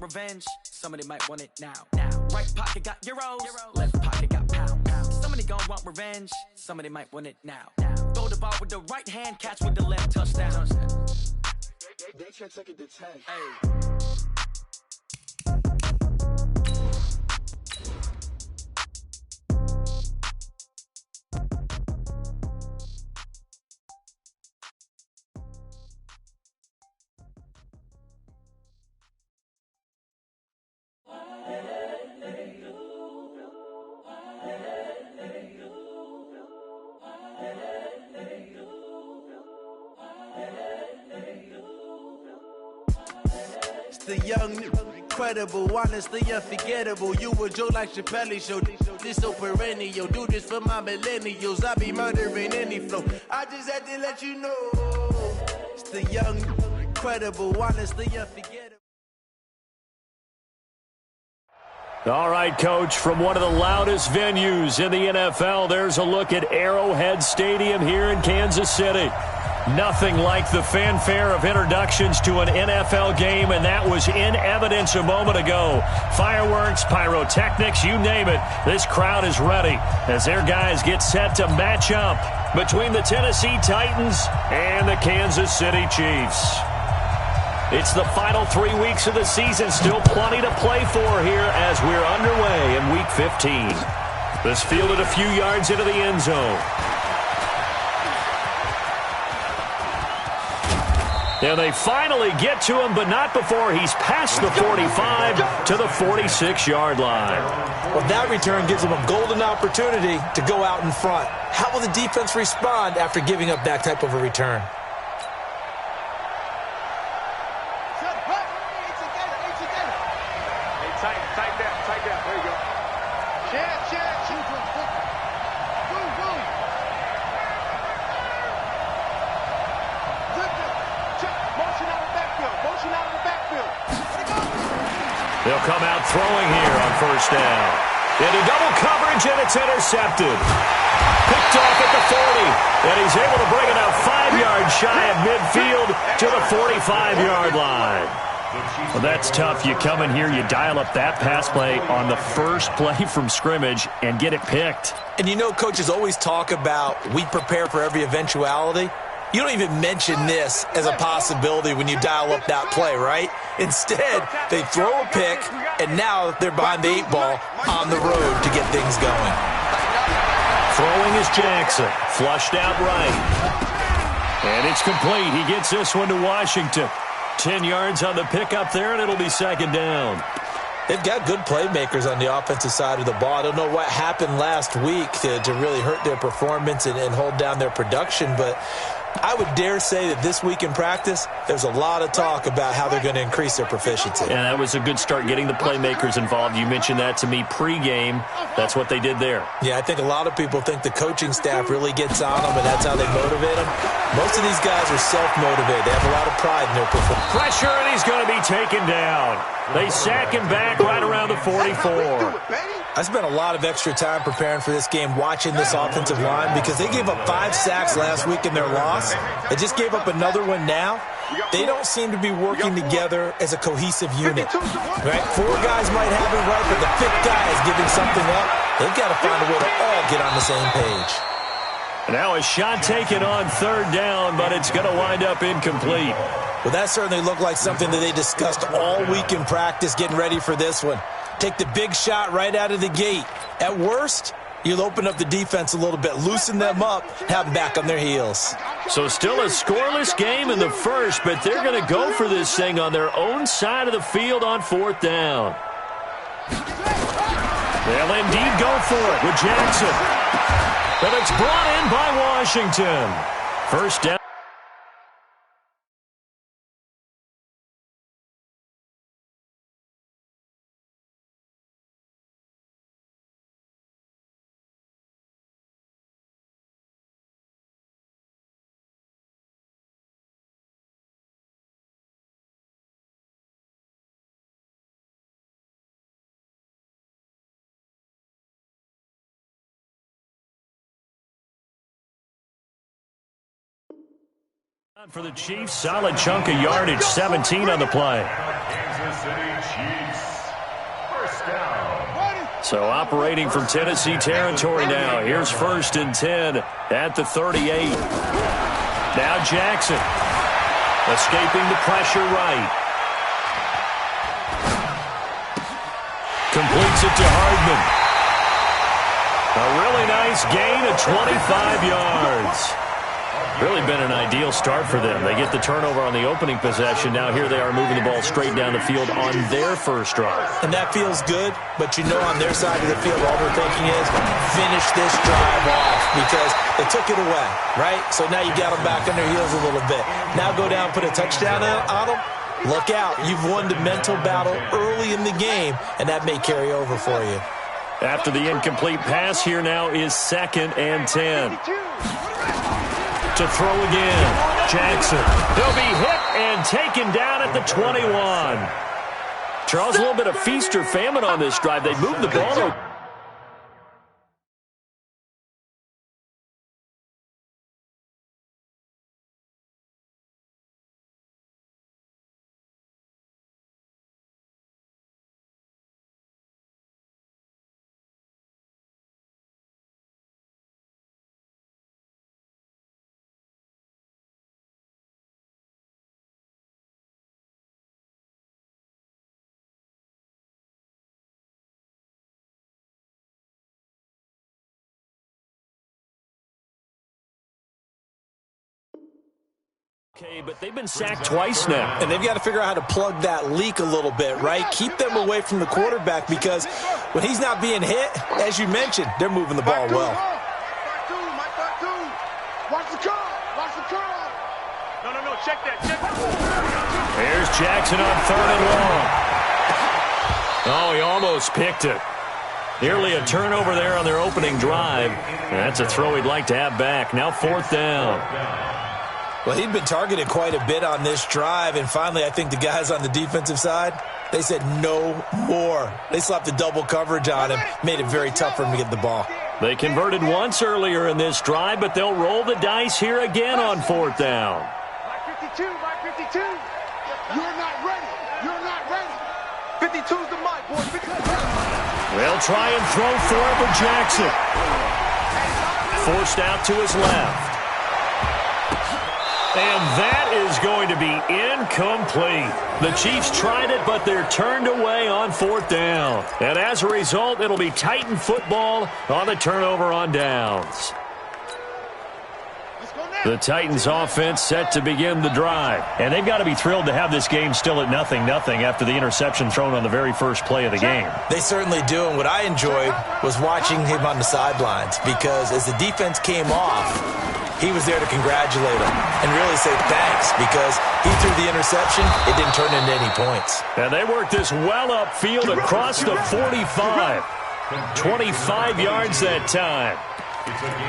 revenge, somebody might want it now. Right pocket got euros, left pocket got pounds. Somebody gon' want revenge, somebody might want it now. Throw the ball with the right hand, catch with the left, touchdown. They can't take it to 10. Hey. The young, incredible, honestly unforgettable. You a joke like Chappelle Show. This so perennial. Do this for my millennials. I be murdering any flow. I just had to let you know. It's the young, incredible, honestly unforgettable. All right, Coach, from one of the loudest venues in the NFL, there's a look at Arrowhead Stadium here in Kansas City. Nothing like the fanfare of introductions to an NFL game, and that was in evidence a moment ago. Fireworks, pyrotechnics, you name it. This crowd is ready as their guys get set to match up between the Tennessee Titans and the Kansas City Chiefs. It's the final 3 weeks of the season. Still plenty to play for here as we're underway in Week 15. This fielded a few yards into the end zone. And they finally get to him, but not before he's past the 45 to the 46-yard line. Well, that return gives them a golden opportunity to go out in front. How will the defense respond after giving up that type of a return? Tight down. There you go. They'll come out throwing here on first down. Into double coverage, and it's intercepted. Picked off at the 40, and he's able to bring it out 5 yards shy of midfield to the 45-yard line. Well, that's tough. You come in here, you dial up that pass play on the first play from scrimmage and get it picked. And you know, coaches always talk about we prepare for every eventuality. You don't even mention this as a possibility when you dial up that play, right? Instead, they throw a pick, and now they're behind the 8 ball on the road to get things going. Throwing is Jackson. Flushed out right. And it's complete. He gets this one to Washington. 10 yards on the pickup there, and it'll be second down. They've got good playmakers on the offensive side of the ball. I don't know what happened last week to really hurt their performance and hold down their production, but I would dare say that this week in practice, there's a lot of talk about how they're going to increase their proficiency. And that was a good start getting the playmakers involved. You mentioned that to me pregame. That's what they did there. Yeah, I think a lot of people think the coaching staff really gets on them, and that's how they motivate them. Most of these guys are self-motivated. They have a lot of pride in their performance. Pressure, and he's going to be taken down. They sack him back right around the 44. I spent a lot of extra time preparing for this game, watching this offensive line, because they gave up 5 sacks last week in their loss. They just gave up another one now. They don't seem to be working together as a cohesive unit. Right? 4 guys might have it right, but the 5th guy is giving something up. They've got to find a way to all get on the same page. Now a shot taken on third down, but it's going to wind up incomplete. Well, that certainly looked like something that they discussed all week in practice, getting ready for this one. Take the big shot right out of the gate. At worst, you'll open up the defense a little bit, loosen them up, have them back on their heels. So still a scoreless game in the first, but they're going to go for this thing on their own side of the field on fourth down. They'll indeed go for it with Jackson. But it's brought in by Washington. First down. For the Chiefs, solid chunk of yardage, 17 on the play. Kansas City Chiefs. First down. So operating from Tennessee territory now. Here's 1st and 10 at the 38. Now Jackson escaping the pressure right. Completes it to Hardman. A really nice gain of 25 yards. Really been an ideal start for them. They get the turnover on the opening possession. Now here they are moving the ball straight down the field on their first drive. And that feels good, but you know on their side of the field all they're thinking is finish this drive off because they took it away, right? So now you got them back on their heels a little bit. Now go down, put a touchdown on them. Look out. You've won the mental battle early in the game, and that may carry over for you. After the incomplete pass, here now is 2nd and 10. To throw again. Jackson. He'll be hit and taken down at the 21. Charles, a little bit of feast or famine on this drive. They moved the ball. Okay, but they've been sacked twice now. And they've got to figure out how to plug that leak a little bit, right? Keep them away from the quarterback because when he's not being hit, as you mentioned, they're moving the ball well. Watch the curl. Watch the curl. No, check that. Here's Jackson on 3rd and long. Oh, he almost picked it. Nearly a turnover there on their opening drive. That's a throw he'd like to have back. Now 4th down. Well, he'd been targeted quite a bit on this drive, and finally I think the guys on the defensive side, they said no more. They slapped the double coverage on him, made it very tough for him to get the ball. They converted once earlier in this drive, but they'll roll the dice here again on 4th down. By 52. You're not ready. 52's the mic, boy. They'll try and throw for it with Jackson. Forced out to his left. And that is going to be incomplete. The Chiefs tried it, but they're turned away on 4th down. And as a result, it'll be Titan football on the turnover on downs. The Titans offense set to begin the drive. And they've got to be thrilled to have this game still at 0-0 after the interception thrown on the very first play of the game. They certainly do, and what I enjoyed was watching him on the sidelines because as the defense came off, he was there to congratulate him and really say thanks because he threw the interception. It didn't turn into any points. And they worked this well upfield across the 45. 25 yards that time.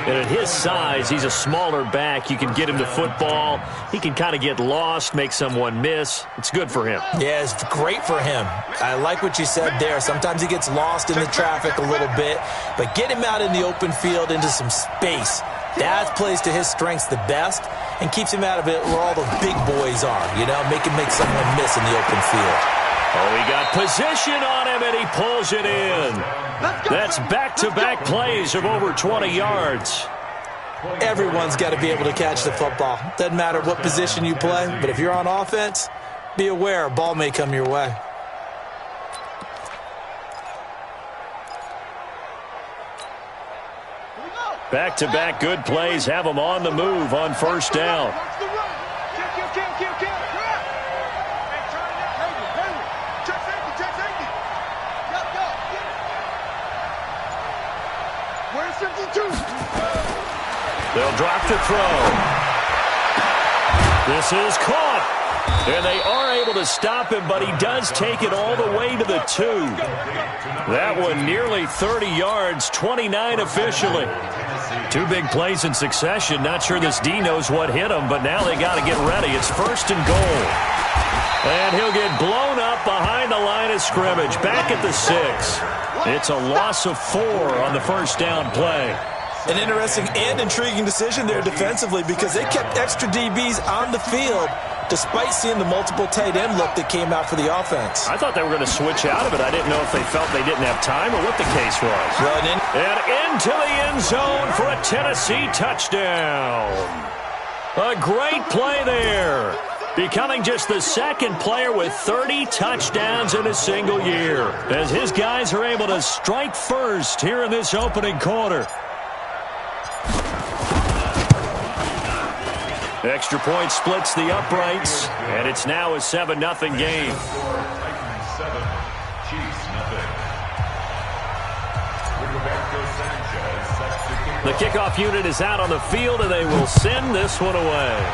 And at his size, he's a smaller back. You can get him the football. He can kind of get lost, make someone miss. It's good for him. Yeah, it's great for him. I like what you said there. Sometimes he gets lost in the traffic a little bit, but get him out in the open field into some space. That plays to his strengths the best and keeps him out of it where all the big boys are, make him make someone miss in the open field. Oh, he got position on him, and he pulls it in. That's back-to-back plays of over 20 yards. Everyone's got to be able to catch the football. Doesn't matter what position you play, but if you're on offense, be aware a ball may come your way. Back-to-back good plays have them on the move on 1st down. They'll drop the throw. This is caught. And they are able to stop him, but he does take it all the way to the 2. That one nearly 30 yards, 29 officially. 2 big plays in succession. Not sure this D knows what hit him, but now they got to get ready. It's 1st and goal. And he'll get blown up behind the line of scrimmage, back at the 6. It's a loss of 4 on the 1st down play. An interesting and intriguing decision there defensively because they kept extra DBs on the field, despite seeing the multiple tight end look that came out for the offense. I thought they were going to switch out of it. I didn't know if they felt they didn't have time or what the case was. And into the end zone for a Tennessee touchdown. A great play there. Becoming just the second player with 30 touchdowns in a single year, as his guys are able to strike first here in this opening quarter. Extra point splits the uprights, and it's now a 7-0 game. The kickoff unit is out on the field, and they will send this one away.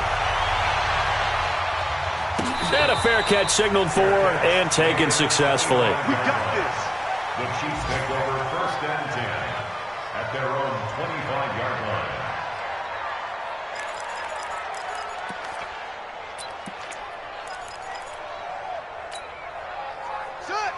And a fair catch signaled for and taken successfully. We got this. The Chiefs take over 1st and 10 at their own 25-yard line.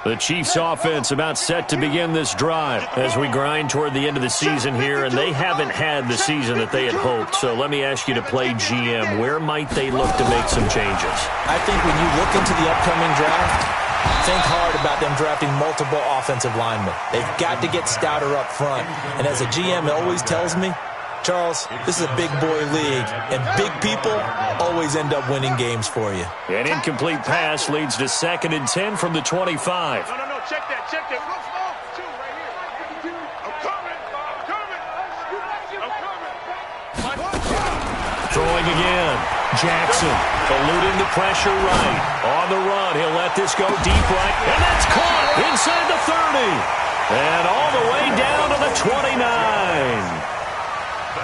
The Chiefs offense about set to begin this drive as we grind toward the end of the season here, and they haven't had the season that they had hoped. So let me ask you to play GM. Where might they look to make some changes? I think when you look into the upcoming draft, think hard about them drafting multiple offensive linemen. They've got to get stouter up front. And as a GM always tells me, Charles, this is a big boy league, and big people always end up winning games for you. An incomplete pass leads to 2nd and 10 from the 25. No, check that. Two right here. I'm coming. Throwing again. Jackson eluding the pressure right. On the run, he'll let this go deep right, and that's caught inside the 30. And all the way down to the 29.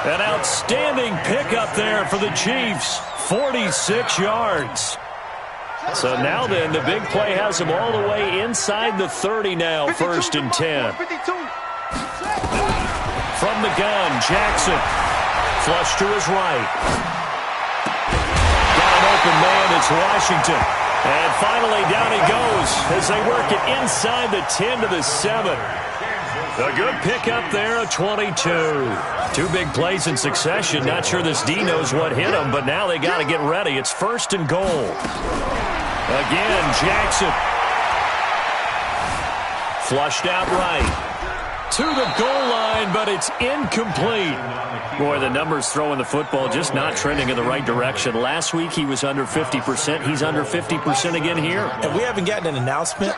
An outstanding pickup there for the Chiefs. 46 yards. So now then, the big play has them all the way inside the 30 now, 1st and 10. From the gun, Jackson. Flush to his right. Got an open man, it's Washington. And finally down he goes as they work it inside the 10 to the 7. A good pickup there, a 22. 2 big plays in succession. Not sure this D knows what hit him, but now they got to get ready. It's 1st and goal. Again, Jackson. Flushed out right. To the goal line, but it's incomplete. Boy, the numbers throwing the football just not trending in the right direction. Last week he was under 50%. He's under 50% again here. And we haven't gotten an announcement,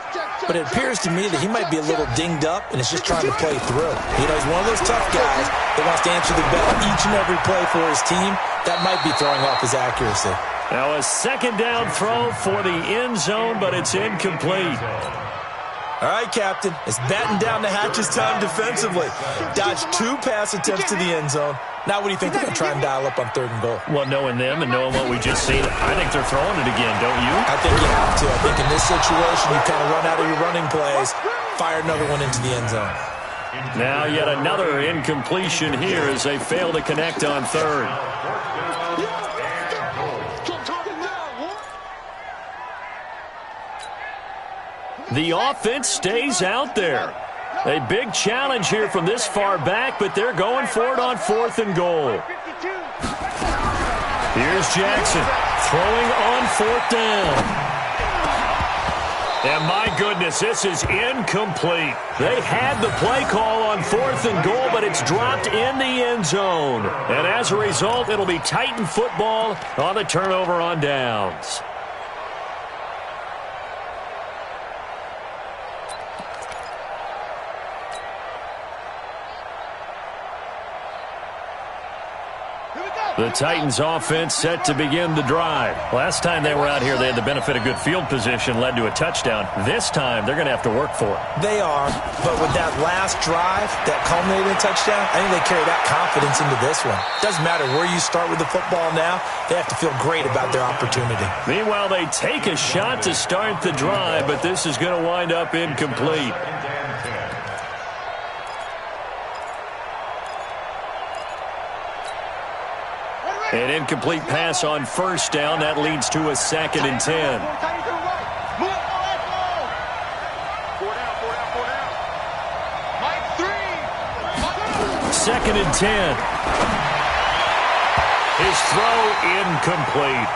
but it appears to me that he might be a little dinged up and is just trying to play through. You know, he's one of those tough guys that wants to answer the bell each and every play for his team. That might be throwing off his accuracy. Now a 2nd down throw for the end zone, but it's incomplete. All right, Captain, it's batten down the hatches time defensively. Dodged 2 pass attempts to the end zone. Now what do you think they're going to try and dial up on 3rd and goal? Well, knowing them and knowing what we just seen, I think they're throwing it again, don't you? I think you have to. I think in this situation, you kind of run out of your running plays, fire another one into the end zone. Now yet another incompletion here as they fail to connect on 3rd. The offense stays out there. A big challenge here from this far back, but they're going for it on 4th and goal. Here's Jackson throwing on 4th down. And my goodness, this is incomplete. They had the play call on 4th and goal, but it's dropped in the end zone. And as a result, it'll be Titan football on the turnover on downs. The Titans offense set to begin the drive. Last time they were out here, they had the benefit of good field position, led to a touchdown. This time, they're going to have to work for it. They are, but with that last drive that culminated in a touchdown, I think they carry that confidence into this one. Doesn't matter where you start with the football now, they have to feel great about their opportunity. Meanwhile, they take a shot to start the drive, but this is going to wind up incomplete. An incomplete pass on 1st down. That leads to a 2nd and 10. 2nd and 10. His throw incomplete.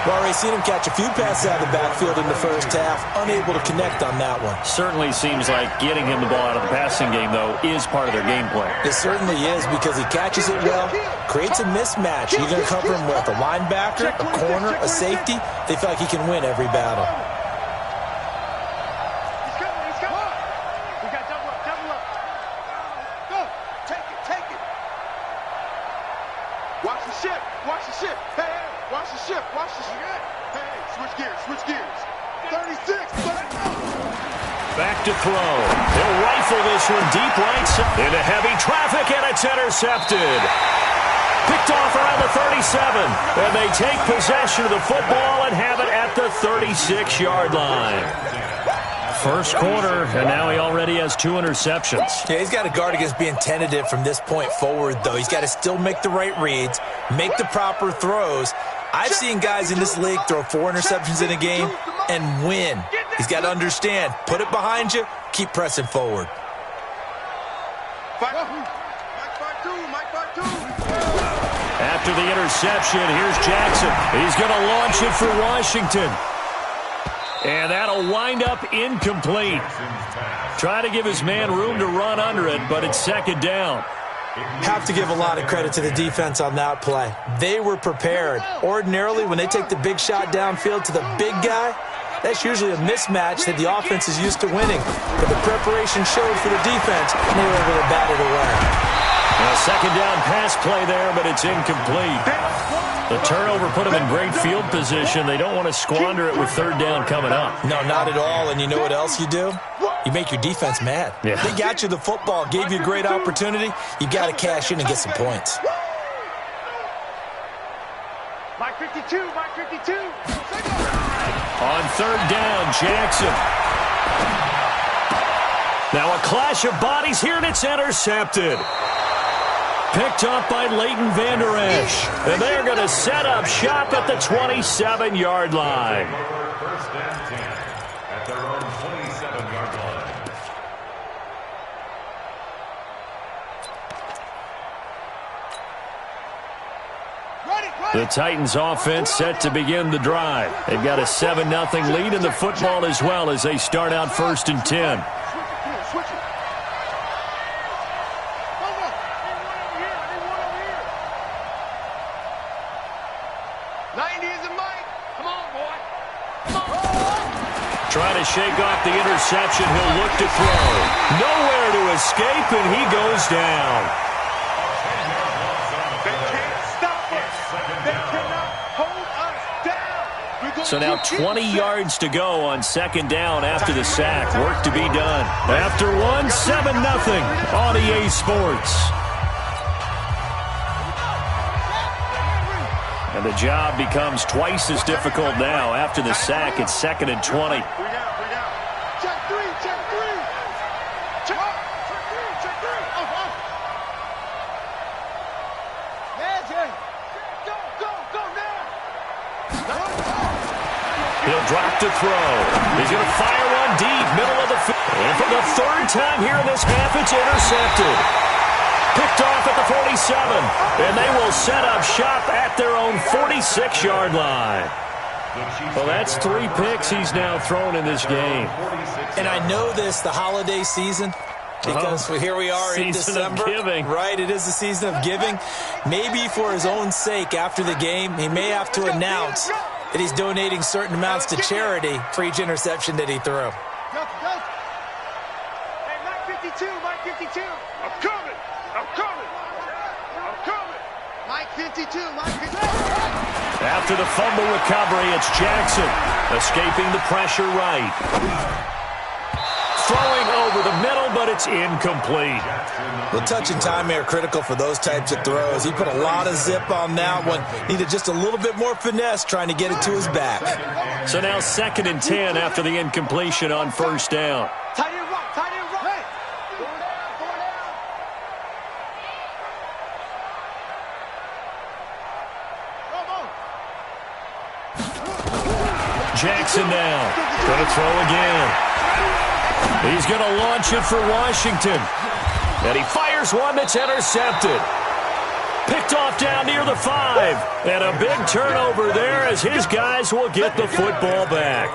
We've already seen him catch a few passes out of the backfield in the first half, unable to connect on that one. Certainly seems like getting him the ball out of the passing game, though, is part of their game plan. It certainly is because he catches it well, creates a mismatch. You're going to cover him with a linebacker, a corner, a safety. They feel like he can win every battle. Back to throw. He'll rifle this one deep right side into heavy traffic, and it's intercepted. Picked off around the 37. And they take possession of the football and have it at the 36-yard line. First quarter, and now he already has 2 interceptions. Yeah, he's got to guard against being tentative from this point forward, though. He's got to still make the right reads, make the proper throws. I've seen guys in this league throw 4 interceptions in a game and win. He's got to understand, put it behind you, keep pressing forward. After the interception, here's Jackson. He's going to launch it for Washington. And that'll wind up incomplete. Try to give his man room to run under it, but it's second down. Have to give a lot of credit to the defense on that play. They were prepared. Ordinarily, when they take the big shot downfield to the big guy, that's usually a mismatch that the offense is used to winning. But the preparation showed for the defense, and they were able to bat it away. A second down pass play there, but it's incomplete. The turnover put them in great field position. They don't want to squander it with third down coming up. No, not at all. And you know what else you do? You make your defense mad. Yeah. They got you the football, gave you a great opportunity. You got to cash in and get some points. Mike 52, Mike 52. On third down, Jackson. Now a clash of bodies here, and it's intercepted. Picked up by Leighton Vander Esch. And they're going to set up shop at the 27-yard line. First and 10 at their own 27-yard line. The Titans offense set to begin the drive. They've got a 7-0 lead in the football as well as they start out first and 10. Trying to shake off the interception. He'll look to throw. Nowhere to escape, and he goes down. They can't stop us. They cannot hold us down. So now 20 yards to go on second down after the sack. Work to be done. After one, 7-0 on EA Sports. And the job becomes twice as difficult now. After the sack, it's second and 20. Check three. Go now. He'll drop to throw. He's going to fire one deep, middle of the field. And for the third time here in this half, it's intercepted. Picked off at the 47, and they will set up shop at their own 46-yard line. Well, that's 3 picks he's now thrown in this game. And I know this, the holiday season, because here we are in December. Season of giving. Right, it is the season of giving. Maybe for his own sake after the game, he may have to announce that he's donating certain amounts to charity for each interception that he threw. Hey, Mike 52. I'm coming. Mike 52. After the fumble recovery, it's Jackson escaping the pressure right. Throwing over the middle, but it's incomplete. The touch and time are critical for those types of throws. He put a lot of zip on that one. Needed just a little bit more finesse trying to get it to his back. So now second and 10 after the incompletion on first down. Tight end rock. Hey. Jackson now. Going to throw again. He's going to launch it for Washington. And he fires one that's intercepted. Picked off down near the 5. And a big turnover there as his guys will get the football back.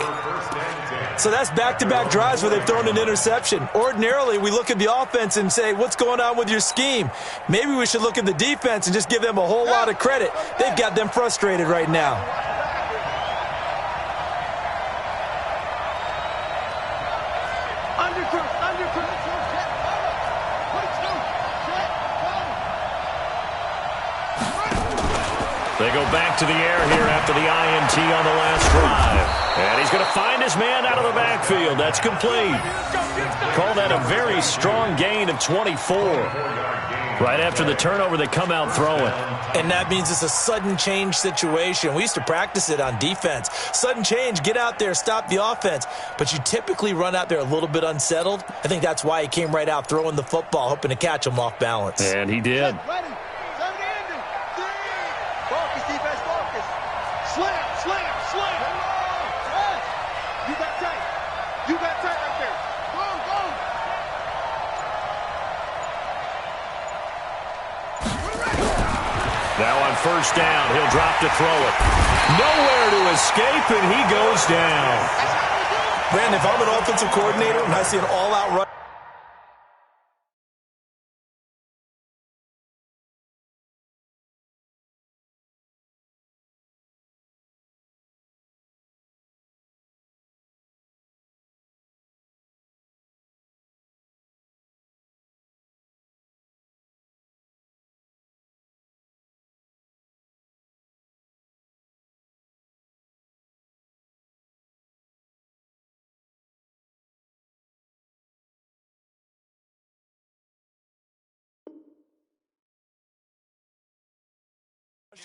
So that's back-to-back drives where they've thrown an interception. Ordinarily, we look at the offense and say, what's going on with your scheme? Maybe we should look at the defense and just give them a whole lot of credit. They've got them frustrated right now. They go back to the air here after the INT on the last drive. And he's going to find his man out of the backfield. That's complete. Call that a very strong gain of 24. Right after the turnover, they come out throwing. And that means it's a sudden change situation. We used to practice it on defense. Sudden change, get out there, stop the offense. But you typically run out there a little bit unsettled. I think that's why he came right out throwing the football, hoping to catch him off balance. And he did. Now on first down, he'll drop to throw it. Nowhere to escape, and he goes down. Brandon, if I'm an offensive coordinator and I see an all-out run,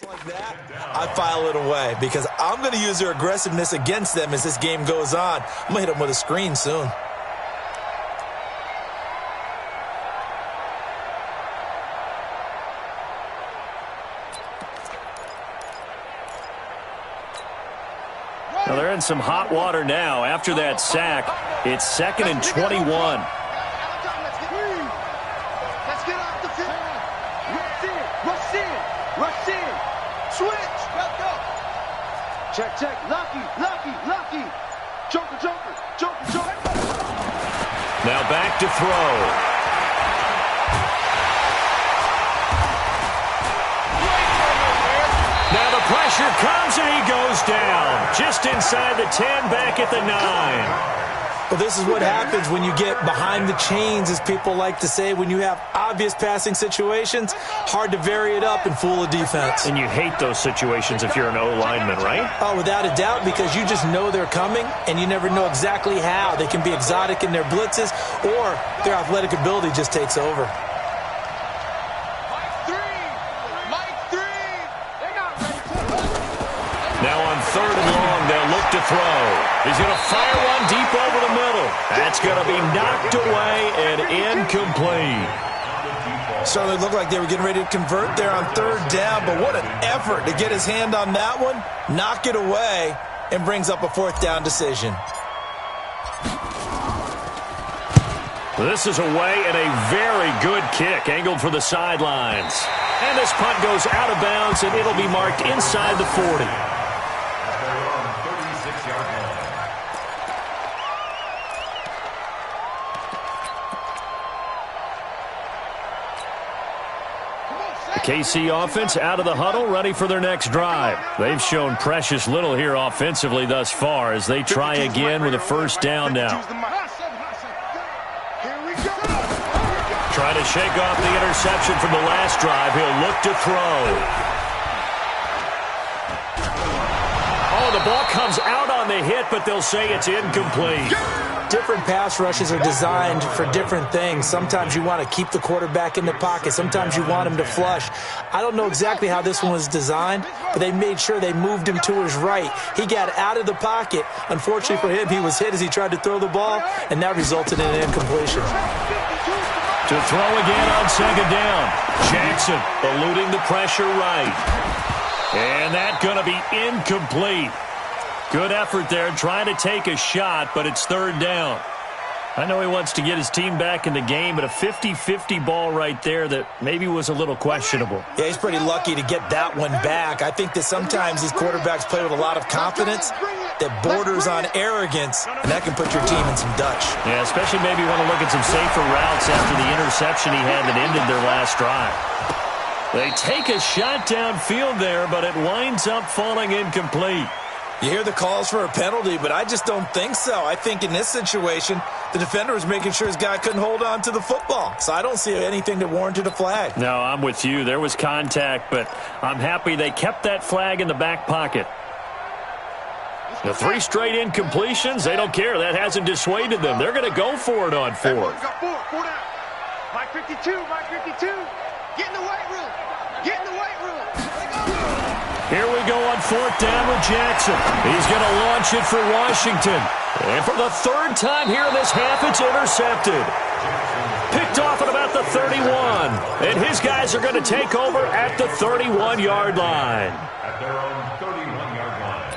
like that, I file it away because I'm going to use their aggressiveness against them as this game goes on. I'm going to hit them with a screen soon. Well, they're in some hot water now. After that sack, it's 2nd and 21. Check, Lucky. Joker. Now back to throw. Now the pressure comes and he goes down. Just inside the 10, back at the 9. Well, this is what happens when you get behind the chains, as people like to say. When you have obvious passing situations, hard to vary it up and fool a defense. And you hate those situations if you're an O-lineman, right? Oh, without a doubt, because you just know they're coming, and you never know exactly how. They can be exotic in their blitzes, or their athletic ability just takes over. Now on 3rd and long, they'll look to throw. He's going to fire one deep over the middle. That's going to be knocked away and incomplete. Certainly looked like they were getting ready to convert there on 3rd down, but what an effort to get his hand on that one, knock it away, and brings up a 4th down decision. This is away and a very good kick, angled for the sidelines. And this punt goes out of bounds, and it'll be marked inside the 40. The KC offense out of the huddle, ready for their next drive. They've shown precious little here offensively thus far as they try again with a 1st down now. Trying to shake off the interception from the last drive. He'll look to throw. Oh, the ball comes out on the hit, but they'll say it's incomplete. Different pass rushes are designed for different things. Sometimes you want to keep the quarterback in the pocket. Sometimes you want him to flush. I don't know exactly how this one was designed, but they made sure they moved him to his right. He got out of the pocket. Unfortunately for him, he was hit as he tried to throw the ball, and that resulted in an incompletion. To throw again on 2nd down. Jackson eluding the pressure right. And that's going to be incomplete. Good effort there trying to take a shot, but it's 3rd down. I know he wants to get his team back in the game, but a 50-50 ball right there that maybe was a little questionable. Yeah, he's pretty lucky to get that one back. I think that sometimes these quarterbacks play with a lot of confidence that borders on arrogance, and that can put your team in some Dutch. Yeah, especially maybe want to look at some safer routes after the interception he had that ended their last drive. They take a shot downfield there, but it winds up falling incomplete. You hear the calls for a penalty, but I just don't think so. I think in this situation, the defender was making sure his guy couldn't hold on to the football. So I don't see anything that warranted a flag. No, I'm with you. There was contact, but I'm happy they kept that flag in the back pocket. The 3 straight incompletions, they don't care. That hasn't dissuaded them. They're going to go for it on 4th. Four down. Mike 52, Mike 52. Get in the weight room. Get in the weight room. Here we go on 4th down with Jackson. He's going to launch it for Washington. And for the 3rd time here in this half, it's intercepted. Picked off at about the 31. And his guys are going to take over at the 31-yard line. At their own 31-yard line.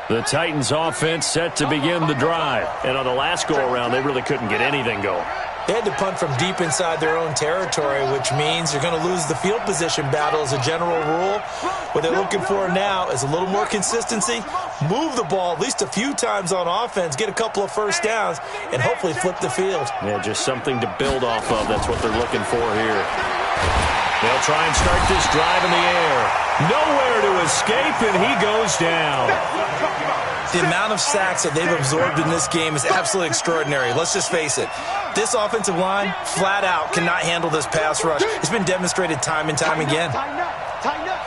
The Titans offense set to begin the drive. And on the last go-around, they really couldn't get anything going. They had to punt from deep inside their own territory, which means you're going to lose the field position battle as a general rule. What they're looking for now is a little more consistency, move the ball at least a few times on offense, get a couple of first downs, and hopefully flip the field. Yeah, just something to build off of. That's what they're looking for here. They'll try and start this drive in the air. Nowhere to escape, and he goes down. The amount of sacks that they've absorbed in this game is absolutely extraordinary. Let's just face it. This offensive line, flat out, cannot handle this pass rush. It's been demonstrated time and time again. Tighten up. Tighten up.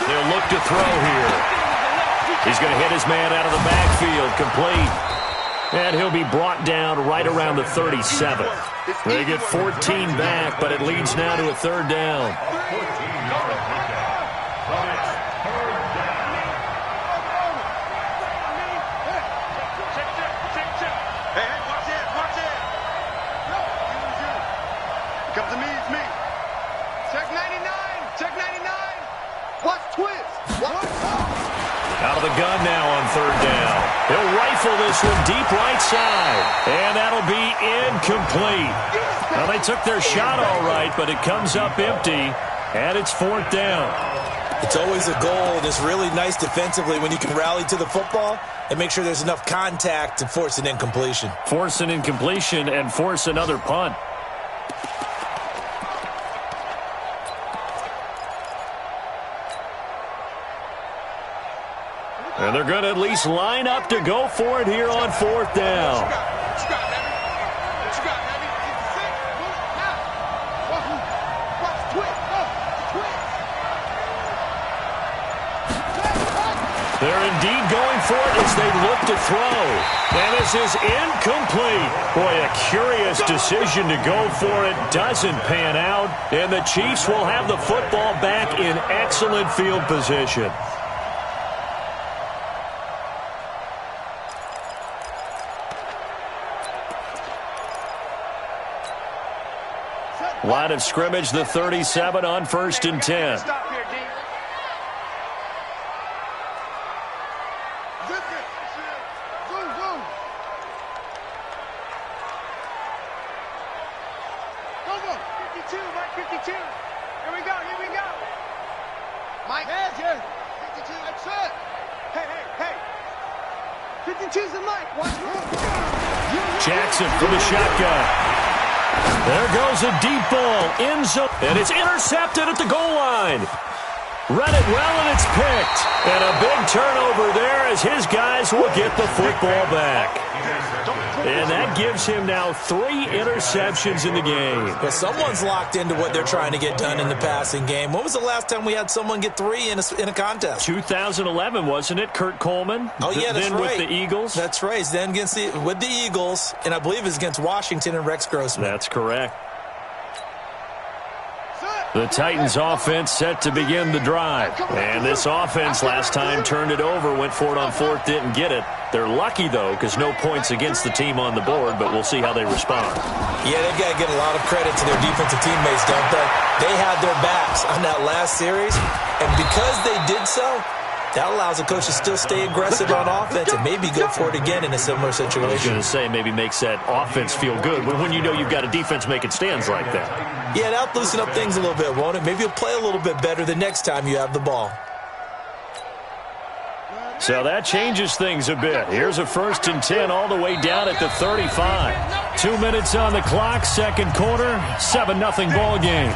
They'll look to throw here. He's going to hit his man out of the backfield, complete. And he'll be brought down right around the 37. They get 14 back, but it leads now to a 3rd down. 14-yard pickup. But it's 3rd down. Hey, watch it, watch it. Come to me, it's me. Check 99, check 99. Watch twist. Watch. Out of the gun now on 3rd down. He'll rifle this one deep right side. And that'll be incomplete. Well, they took their shot all right, but it comes up empty. And it's 4th down. It's always a goal, and it's really nice defensively when you can rally to the football and make sure there's enough contact to force an incompletion. Force an incompletion and force another punt. And they're going to at least line up to go for it here on 4th down. They're indeed going for it as they look to throw. And this is incomplete. Boy, a curious decision to go for it. Doesn't pan out. And the Chiefs will have the football back in excellent field position. Line of scrimmage, the 37 on 1st and 10. Stop here, D. Zoom, zoom. Go. 52, Mike 52. Here we go. Mike. Heads here. 52, that's it. Hey. 52's the Mike. Watch me. Jackson for the shotgun. There goes a deep ball, end zone, and it's intercepted at the goal line. Read it well, and it's picked. And a big turnover there as his guys will get the football back. And that gives him now 3 interceptions in the game. Well, someone's locked into what they're trying to get done in the passing game. When was the last time we had someone get 3 in a contest? 2011, wasn't it? Kurt Coleman? Oh, yeah, that's then right. with the Eagles? That's right. Then with the Eagles, and I believe it's against Washington and Rex Grossman. That's correct. The Titans offense set to begin the drive. And this offense last time turned it over, went for it on fourth, didn't get it. They're lucky, though, because no points against the team on the board, but we'll see how they respond. Yeah, they've got to get a lot of credit to their defensive teammates, don't they? They had their backs on that last series, and because they did so, that allows the coach to still stay aggressive on offense and maybe go for it again in a similar situation. I was going to say, maybe makes that offense feel good when you know you've got a defense making stands like that. Yeah, that'll loosen up things a little bit, won't it? Maybe you'll play a little bit better the next time you have the ball. So that changes things a bit. Here's a 1st and 10 all the way down at the 35. 2 minutes on the clock, second quarter, 7-0 ball game.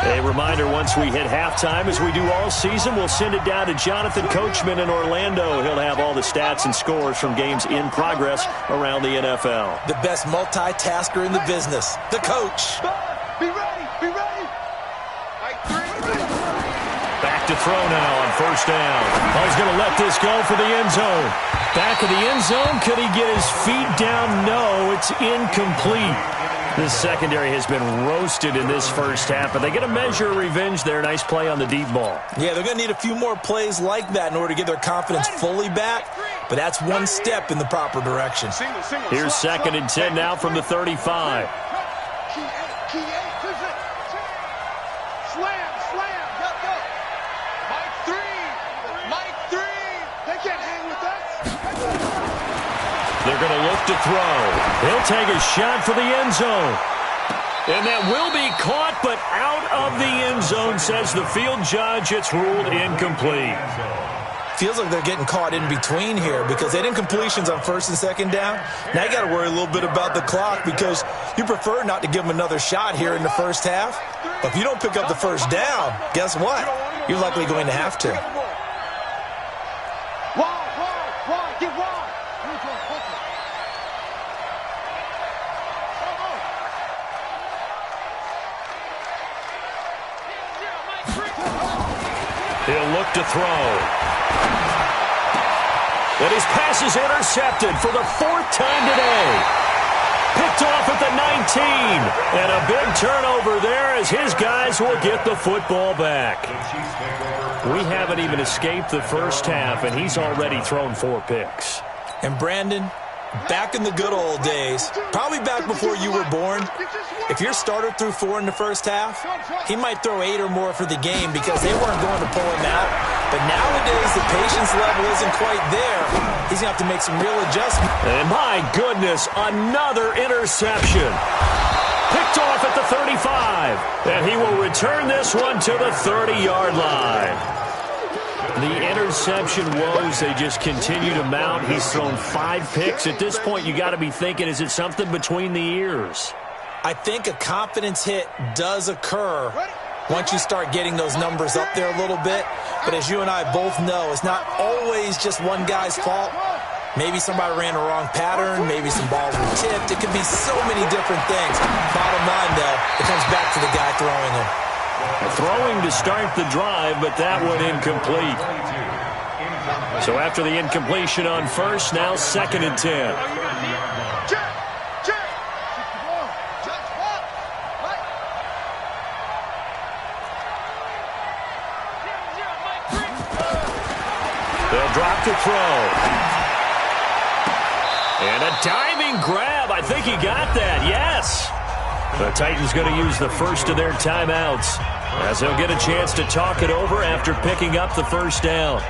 A reminder, once we hit halftime, as we do all season, we'll send it down to Jonathan Coachman in Orlando. He'll have all the stats and scores from games in progress around the NFL. The best multitasker in the business, the coach. Be ready, be ready. Back to throw now on 1st down. Oh, he's going to let this go for the end zone. Back of the end zone. Could he get his feet down? No, it's incomplete. This secondary has been roasted in this first half, but they get a measure of revenge there. Nice play on the deep ball. Yeah, they're going to need a few more plays like that in order to get their confidence fully back, but that's one step in the proper direction. Here's 2nd and 10 now from the 35. They're going to look to throw. He'll take a shot for the end zone. And that will be caught, but out of the end zone, says the field judge. It's ruled incomplete. Feels like they're getting caught in between here because they had incompletions on 1st and 2nd down. Now you got to worry a little bit about the clock because you prefer not to give them another shot here in the first half. But if you don't pick up the 1st down, guess what? You're likely going to have to. He'll look to throw. And his pass is intercepted for the 4th time today. Picked off at the 19. And a big turnover there as his guys will get the football back. We haven't even escaped the first half, and he's already thrown 4 picks. And Brandon, back in the good old days, probably back before you were born, if your starter threw 4 in the first half, he might throw 8 or more for the game because they weren't going to pull him out. But nowadays, the patience level isn't quite there. He's going to have to make some real adjustments. And my goodness, another interception. Picked off at the 35. And he will return this one to the 30-yard line. The interception woes, they just continue to mount. He's thrown 5 picks. At this point, you got to be thinking, is it something between the ears? I think a confidence hit does occur once you start getting those numbers up there a little bit. But as you and I both know, it's not always just one guy's fault. Maybe somebody ran a wrong pattern. Maybe some balls were tipped. It could be so many different things. Bottom line, though, it comes back to the guy throwing them. Throwing to start the drive, but that one incomplete. So after the incompletion on 1st, now 2nd and 10. They'll drop to throw. And a diving grab. I think he got that. Yes. The Titans going to use the first of their timeouts as they'll get a chance to talk it over after picking up the 1st down.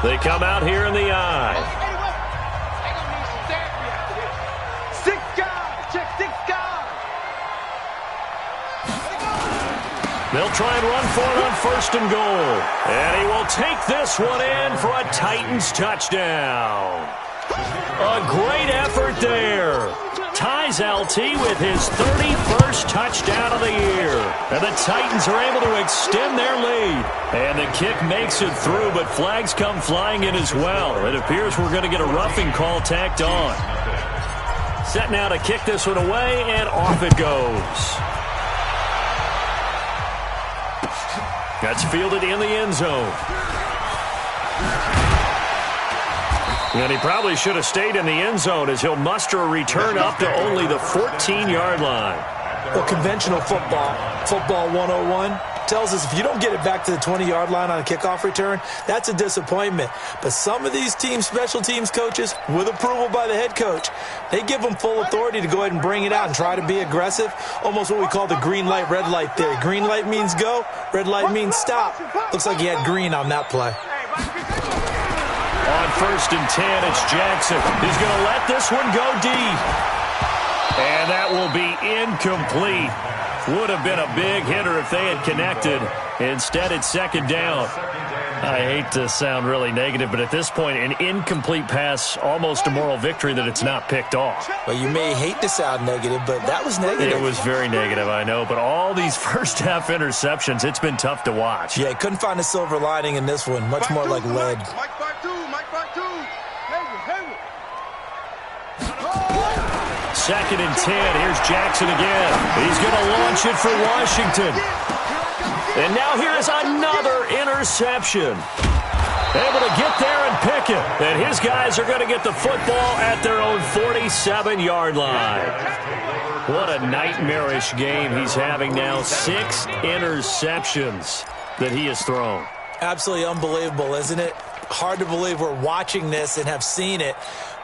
They come out here in the eye. They'll try and run for it on 1st and goal. And he will take this one in for a Titans touchdown. A great effort there. Ties LT with his 31st touchdown of the year. And the Titans are able to extend their lead. And the kick makes it through, but flags come flying in as well. It appears we're going to get a roughing call tacked on. Set now to kick this one away, and off it goes. That's fielded in the end zone. And he probably should have stayed in the end zone as he'll muster a return up to only the 14-yard line. Well, conventional football 101, tells us if you don't get it back to the 20-yard line on a kickoff return, that's a disappointment. But some of these special teams coaches, with approval by the head coach, they give them full authority to go ahead and bring it out and try to be aggressive, almost what we call the green light, red light theory. Green light means go, red light means stop. Looks like he had green on that play. On 1st and 10, it's Jackson. He's going to let this one go deep. And that will be incomplete. Would have been a big hitter if they had connected. Instead, it's 2nd down. I hate to sound really negative, but at this point, an incomplete pass, almost a moral victory that it's not picked off. Well, you may hate to sound negative, but that was negative. It was very negative, I know. But all these first-half interceptions, it's been tough to watch. Yeah, couldn't find a silver lining in this one. Much more like lead. Mike 5-2, Mike 5-2. 2nd and 10. Here's Jackson again. He's going to launch it for Washington. And now here is another interception. Able to get there and pick it. And his guys are going to get the football at their own 47-yard line. What a nightmarish game he's having now. 6 interceptions that he has thrown. Absolutely unbelievable, isn't it? Hard to believe we're watching this and have seen it,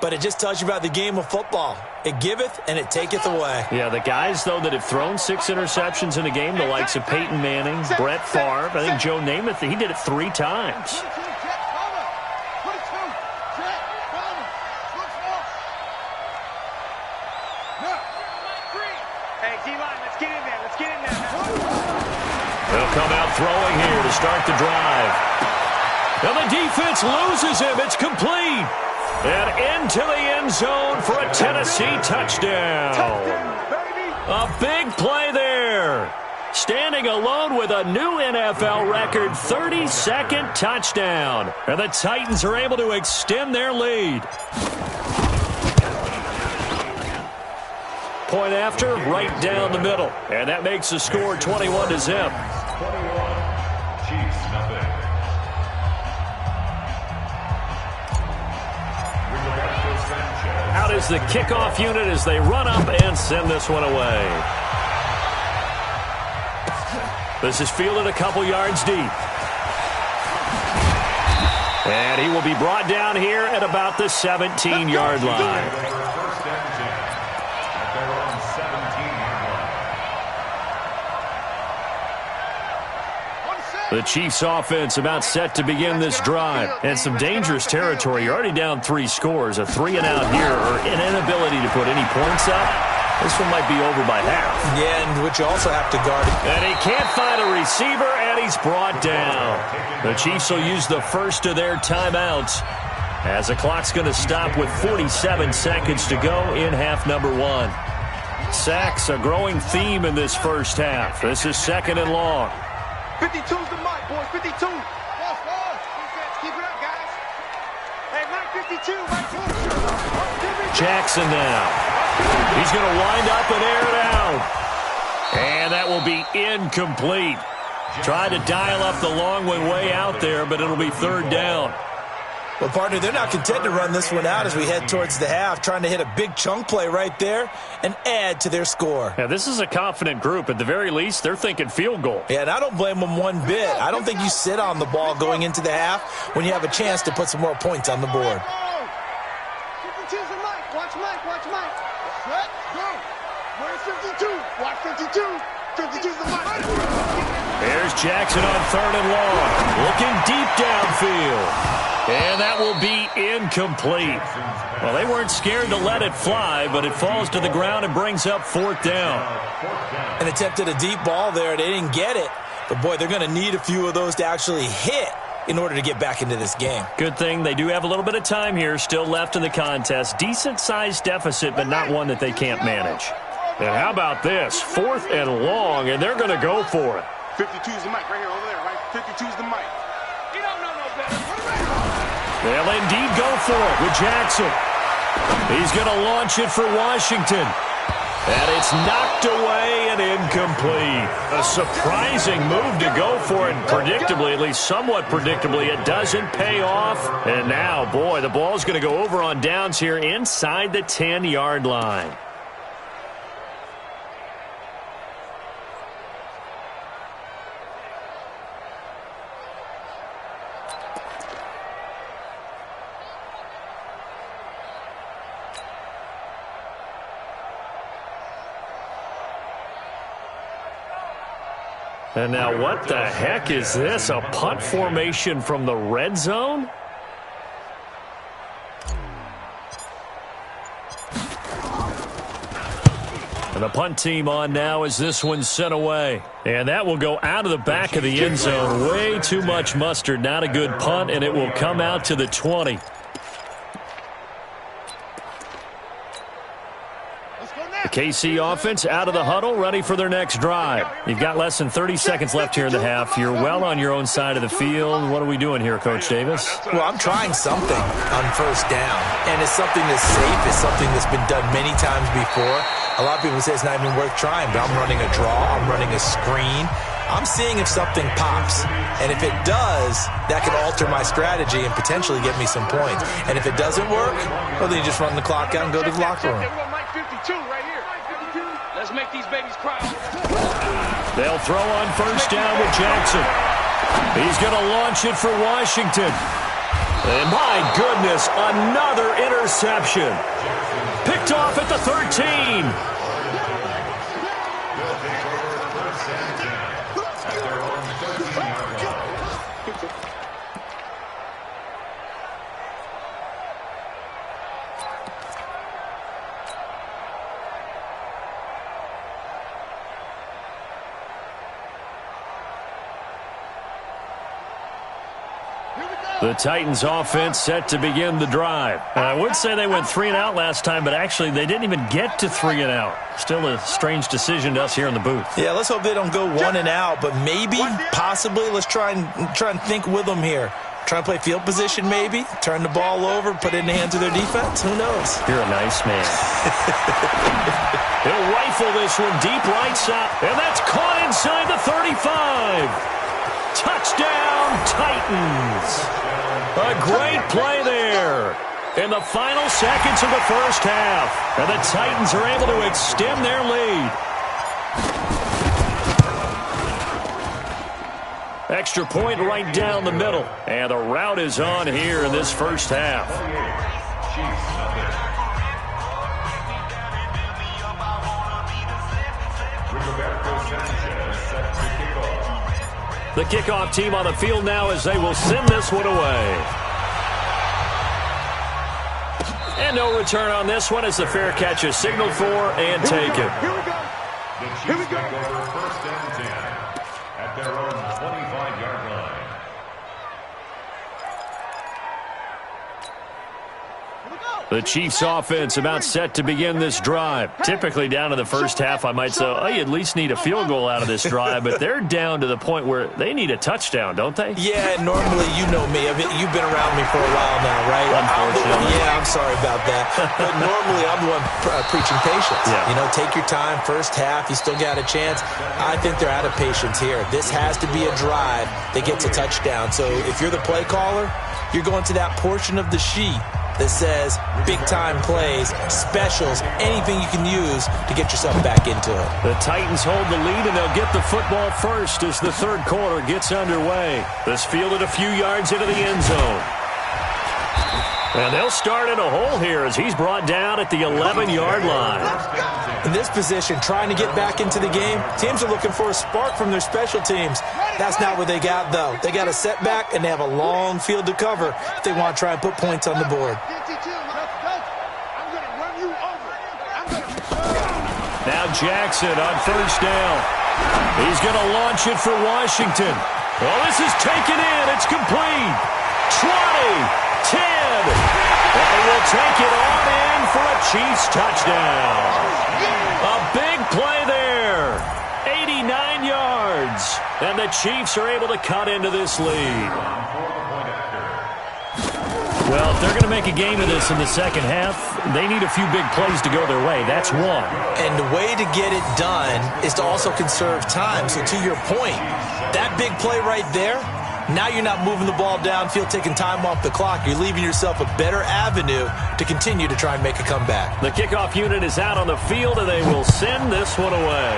but it just tells you about the game of football. It giveth and it taketh away. Yeah, the guys, though, that have thrown 6 interceptions in a game, the likes of Peyton Manning, Brett Favre, I think Joe Namath, he did it 3 times. Hey, D-line, let's get in there. Let's get in there. They'll come out throwing here to start the drive. And the defense loses him. It's complete. And into the end zone for a Tennessee touchdown. A big play there. Standing alone with a new NFL record 32nd touchdown. And the Titans are able to extend their lead. Point after, right down the middle. And that makes the score 21-0. 21, Chiefs, nothing. Out is the kickoff unit as they run up and send this one away. This is fielded a couple yards deep. And he will be brought down here at about the 17-yard line. The Chiefs offense about set to begin this drive. And some dangerous territory. You're already down 3 scores. A 3-and-out here or an inability to put any points up. This one might be over by half. Yeah, and which you also have to guard. And he can't find a receiver, and he's brought down. The Chiefs will use the first of their timeouts as the clock's going to stop with 47 seconds to go in half number 1. Sacks, a growing theme in this first half. This is 2nd and long. 52's the mic, boys. 52. Keep it up, guys. Hey, Mike 52. Mike 52. Jackson now. He's going to wind up and air it out. And that will be incomplete. Tried to dial up the long one way out there, but it'll be 3rd down. Well, partner, they're not content to run this one out as we head towards the half, trying to hit a big chunk play right there and add to their score. Yeah, this is a confident group. At the very least, they're thinking field goal. Yeah, and I don't blame them one bit. I don't think you sit on the ball going into the half when you have a chance to put some more points on the board. 52's the mic. Watch Mike. Watch Mike. Set, go. Where's 52? Watch 52. 52's the mic. There's Jackson on 3rd and long. Looking deep downfield. And that will be incomplete. Well, they weren't scared to let it fly, but it falls to the ground and brings up 4th down. And attempted a deep ball there. They didn't get it. But, boy, they're going to need a few of those to actually hit in order to get back into this game. Good thing they do have a little bit of time here still left in the contest. Decent-sized deficit, but not one that they can't manage. And how about this? 4th and long, and they're going to go for it. 52's the mic right here, over there, right? 52's the mic. You don't know no better. They'll indeed go for it with Jackson. He's going to launch it for Washington. And it's knocked away and incomplete. A surprising move to go for it. Predictably, at least somewhat predictably, it doesn't pay off. And now, boy, the ball's going to go over on downs here inside the 10-yard line. And now what the heck is this? A punt formation from the red zone? And the punt team on now as this one's sent away. And that will go out of the back of the end zone. Way too much mustard. Not a good punt, and it will come out to the 20. The KC offense out of the huddle, ready for their next drive. You've got less than 30 seconds left here in the half. You're well on your own side of the field. What are we doing here, Coach Davis? Well, I'm trying something on first down, and it's something that's safe. It's something that's been done many times before. A lot of people say it's not even worth trying, but I'm running a draw. I'm running a screen. I'm seeing if something pops, and if it does, that could alter my strategy and potentially get me some points. And if it doesn't work, well, then you just run the clock out and go to the locker room. Let's make these babies cry. They'll throw on first down with Jackson. He's going to launch it for Washington. And my goodness, another interception. Picked off at the 13. The Titans offense set to begin the drive. I would say they went 3 and out last time, but actually they didn't even get to 3 and out. Still a strange decision to us here in the booth. Yeah, let's hope they don't go 1 and out, but maybe, possibly, let's try and think with them here. Try and play field position maybe, turn the ball over, put it in the hands of their defense. Who knows? You're a nice man. He'll rifle this one deep right side, and that's caught inside the 35. Touchdown, Titans. A great play there in the final seconds of the first half. And the Titans are able to extend their lead. Extra point right down the middle. And the route is on here in this first half. The kickoff team on the field now as they will send this one away. And no return on this one as the fair catch is signaled for and taken. Here we go. The Chiefs take over first and 10 at their own 25-yard line. The Chiefs offense about set to begin this drive. Typically down to the first half, I might say, oh, you at least need a field goal out of this drive, but they're down to the point where they need a touchdown, don't they? Yeah, normally, you know me. I mean, you've been around me for a while now, right? Unfortunately. I'm sorry about that. But normally, I'm the one preaching patience. Yeah. You know, take your time. First half, you still got a chance. I think they're out of patience here. This has to be a drive that gets a touchdown. So if you're the play caller, you're going to that portion of the sheet that says big-time plays, specials, anything you can use to get yourself back into it. The Titans hold the lead, and they'll get the football first as the third quarter gets underway. This fielded a few yards into the end zone. And they'll start in a hole here as he's brought down at the 11-yard line. In this position, trying to get back into the game, teams are looking for a spark from their special teams. That's not what they got, though. They got a setback, and they have a long field to cover if they want to try and put points on the board. Now Jackson on first down. He's going to launch it for Washington. Well, this is taken in. It's complete. 20. 10. And they will take it on in for a Chiefs touchdown. A big play there. 89 yards. And the Chiefs are able to cut into this lead. Well, if they're going to make a game of this in the second half, they need a few big plays to go their way. That's one. And the way to get it done is to also conserve time. So to your point, that big play right there, now you're not moving the ball downfield, taking time off the clock. You're leaving yourself a better avenue to continue to try and make a comeback. The kickoff unit is out on the field, and they will send this one away.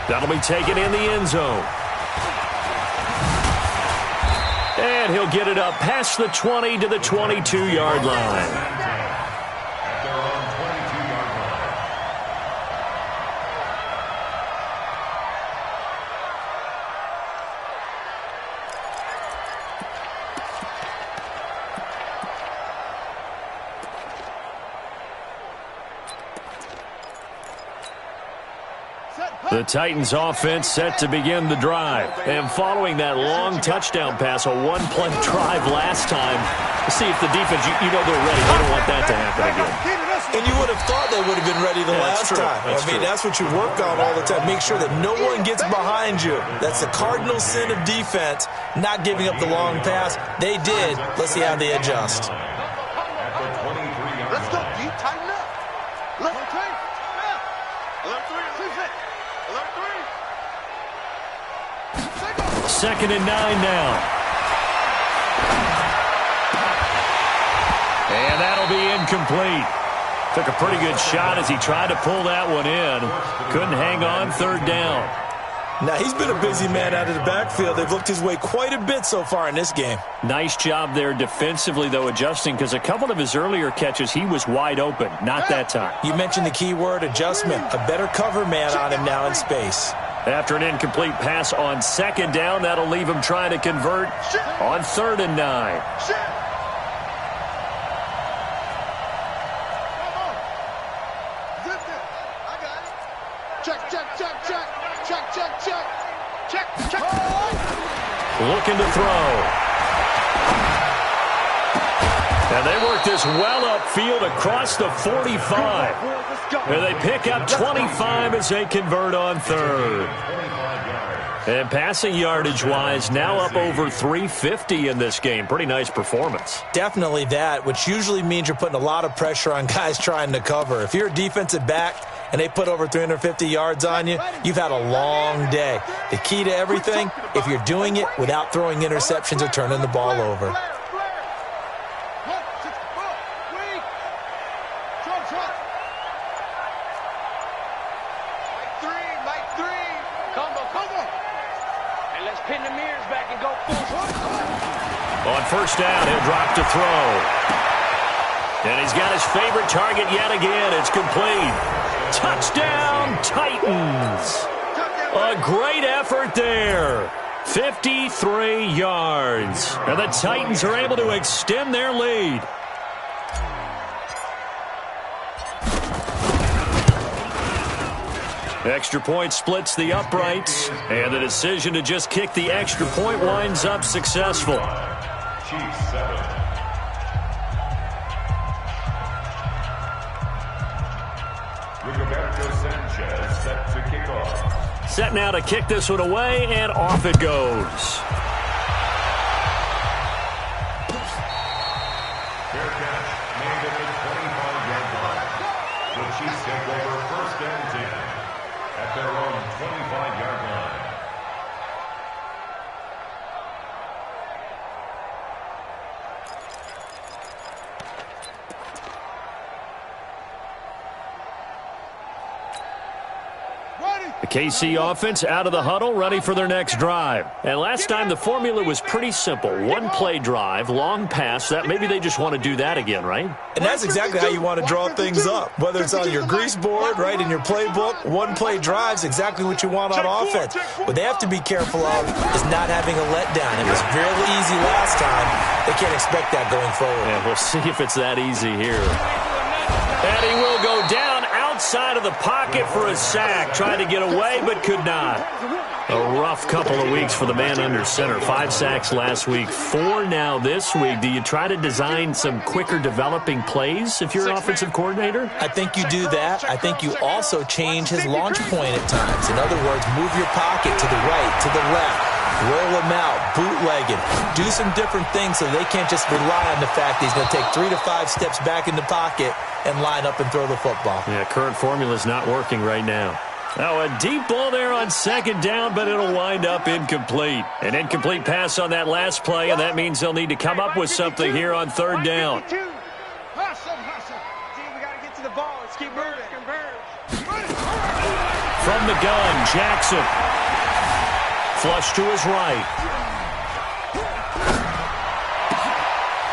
That'll be taken in the end zone. And he'll get it up past the 20 to the 22-yard line. The Titans offense set to begin the drive. And following that long touchdown pass, a one-play drive last time, let's see if the defense, you know they're ready. They don't want that to happen again. And you would have thought they would have been ready the last time. That's what you work on all the time. Make sure that no one gets behind you. That's the cardinal sin of defense, not giving up the long pass. They did. Let's see how they adjust. Let's go, D. Tighten up. Let's go. Second and 9 now. And that'll be incomplete. Took a pretty good shot as he tried to pull that one in. Couldn't hang on, third down. Now, he's been a busy man out of the backfield. They've looked his way quite a bit so far in this game. Nice job there defensively, though, adjusting, because a couple of his earlier catches, he was wide open. Not that time. You mentioned the key word, adjustment. A better cover man on him now in space. After an incomplete pass on second down, that'll leave him trying to convert on third and 9. Looking to throw. And they work this well upfield across the 45. And they pick up 25 as they convert on third. And passing yardage-wise, now up over 350 in this game. Pretty nice performance. Definitely that, which usually means you're putting a lot of pressure on guys trying to cover. If you're a defensive back and they put over 350 yards on you, you've had a long day. The key to everything, if you're doing it without throwing interceptions or turning the ball over. On first down, he'll drop to throw. And he's got his favorite target yet again. It's complete. Touchdown, Titans. A great effort there. 53 yards. And the Titans are able to extend their lead. Extra point splits the uprights, and the decision to just kick the extra point winds up successful. Chiefs 7. Rigoberto Sanchez set to kick off. Set now to kick this one away, and off it goes. Fair catch made at the 25-yard line. The Chiefs take over first and 10 at their own 25-yard line. The KC offense out of the huddle, ready for their next drive. And last time the formula was pretty simple. One play drive, long pass. That maybe they just want to do that again, right? And that's exactly how you want to draw things up. Whether it's on your grease board, right, in your playbook, one play drive's exactly what you want on offense. What they have to be careful of is not having a letdown. It was fairly easy last time. They can't expect that going forward. And we'll see if it's that easy here. And he will go down outside of the pocket for a sack. Tried to get away, but could not. A rough couple of weeks for the man under center. 5 sacks last week, 4 now this week. Do you try to design some quicker developing plays if you're an offensive coordinator? I think you do that. I think you also change his launch point at times. In other words, move your pocket to the right, to the left. roll him out, bootleg him, do some different things so they can't just rely on the fact that he's going to take 3 to 5 steps back in the pocket and line up and throw the football. Yeah, current formula is not working right now. Now, a deep ball there on second down, but it'll wind up incomplete. An incomplete pass on that last play, and that means they'll need to come up with something here on third down. Hustle. See, we got to get to the ball. Let's keep moving. From the gun, Jackson. Flush to his right.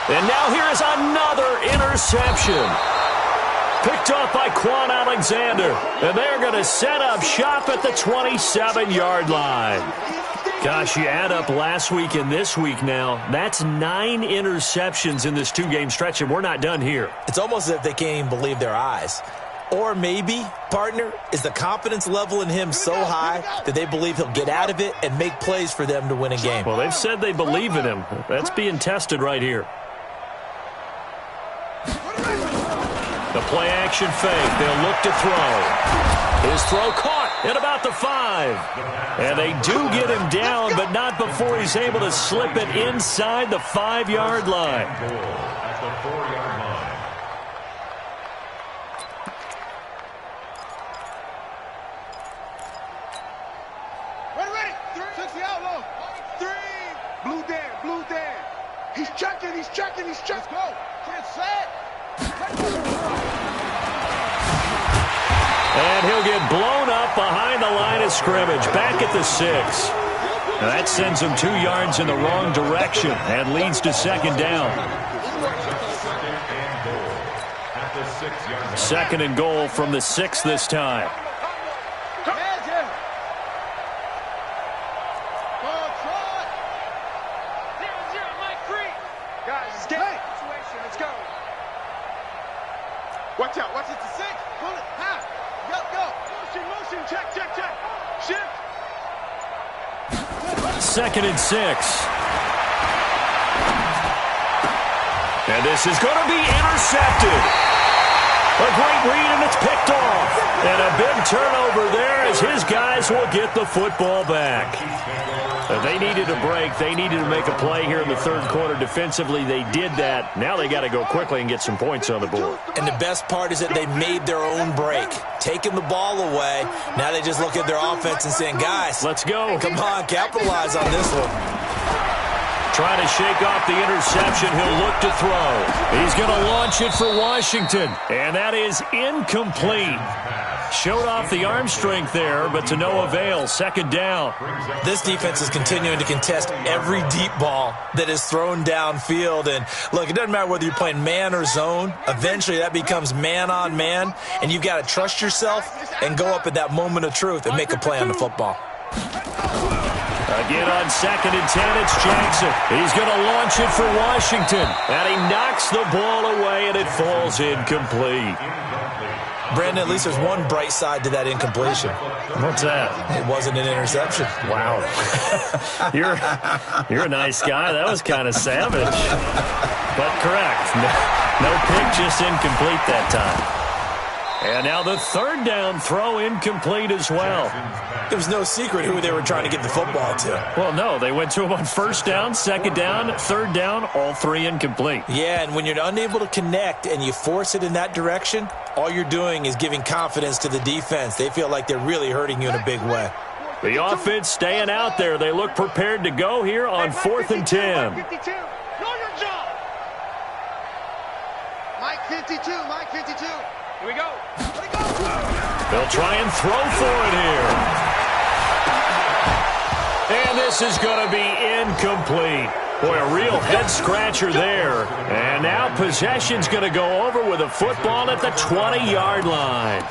And now here is another interception. Picked off by Quan Alexander. And they're going to set up shop at the 27-yard line. Gosh, you add up last week and this week now, that's 9 interceptions in this 2-game stretch, and we're not done here. It's almost as if they can't even believe their eyes. Or maybe, partner, is the confidence level in him so high that they believe he'll get out of it and make plays for them to win a game. Well, they've said they believe in him. That's being tested right here. The play-action fake. They'll look to throw. His throw caught at about the 5. And they do get him down, but not before he's able to slip it inside the 5-yard line. At the 4-yard line. Ready. 3. 6 outlaw. 3. Blue Dan. He's checking. Let's go. Get set. And he'll get blown up behind the line of scrimmage, back at the 6. Now that sends him 2 yards in the wrong direction and leads to second down. Second and goal from the 6 this time. Watch it to 6. Pull it. Half. Go. Motion. Check. Shift. Second and 6. And this is going to be intercepted. A great read, and it's picked off. And a big turnover there as his guys will get the football back. They needed a break. They needed to make a play here in the third quarter defensively. They did that. Now they got to go quickly and get some points on the board. And the best part is that they made their own break. Taking the ball away. Now they just look at their offense and saying, guys, let's go. Come on, capitalize on this one. Trying to shake off the interception. He'll look to throw. He's going to launch it for Washington. And that is incomplete. Showed off the arm strength there, but to no avail. Second down. This defense is continuing to contest every deep ball that is thrown downfield. And, look, it doesn't matter whether you're playing man or zone. Eventually that becomes man on man, and you've got to trust yourself and go up at that moment of truth and make a play on the football. Again on second and 10, it's Jackson. He's going to launch it for Washington. And he knocks the ball away, and it falls incomplete. Brandon, at least there's one bright side to that incompletion. What's that? It wasn't an interception. Wow. You're a nice guy. That was kind of savage. But correct. No pick, just incomplete that time. And now the third down throw incomplete as well. There was no secret who they were trying to get the football to. Well, no. They went to him on first down, second down, third down, all 3 incomplete. Yeah, and when you're unable to connect and you force it in that direction, all you're doing is giving confidence to the defense. They feel like they're really hurting you in a big way. The offense staying out there. They look prepared to go here on 4th and 10. Mike 52. Know your job. Mike 52. Here we go. They'll try and throw for it here. And this is going to be incomplete. Boy, a real head-scratcher there. And now possession's going to go over with a football at the 20-yard line.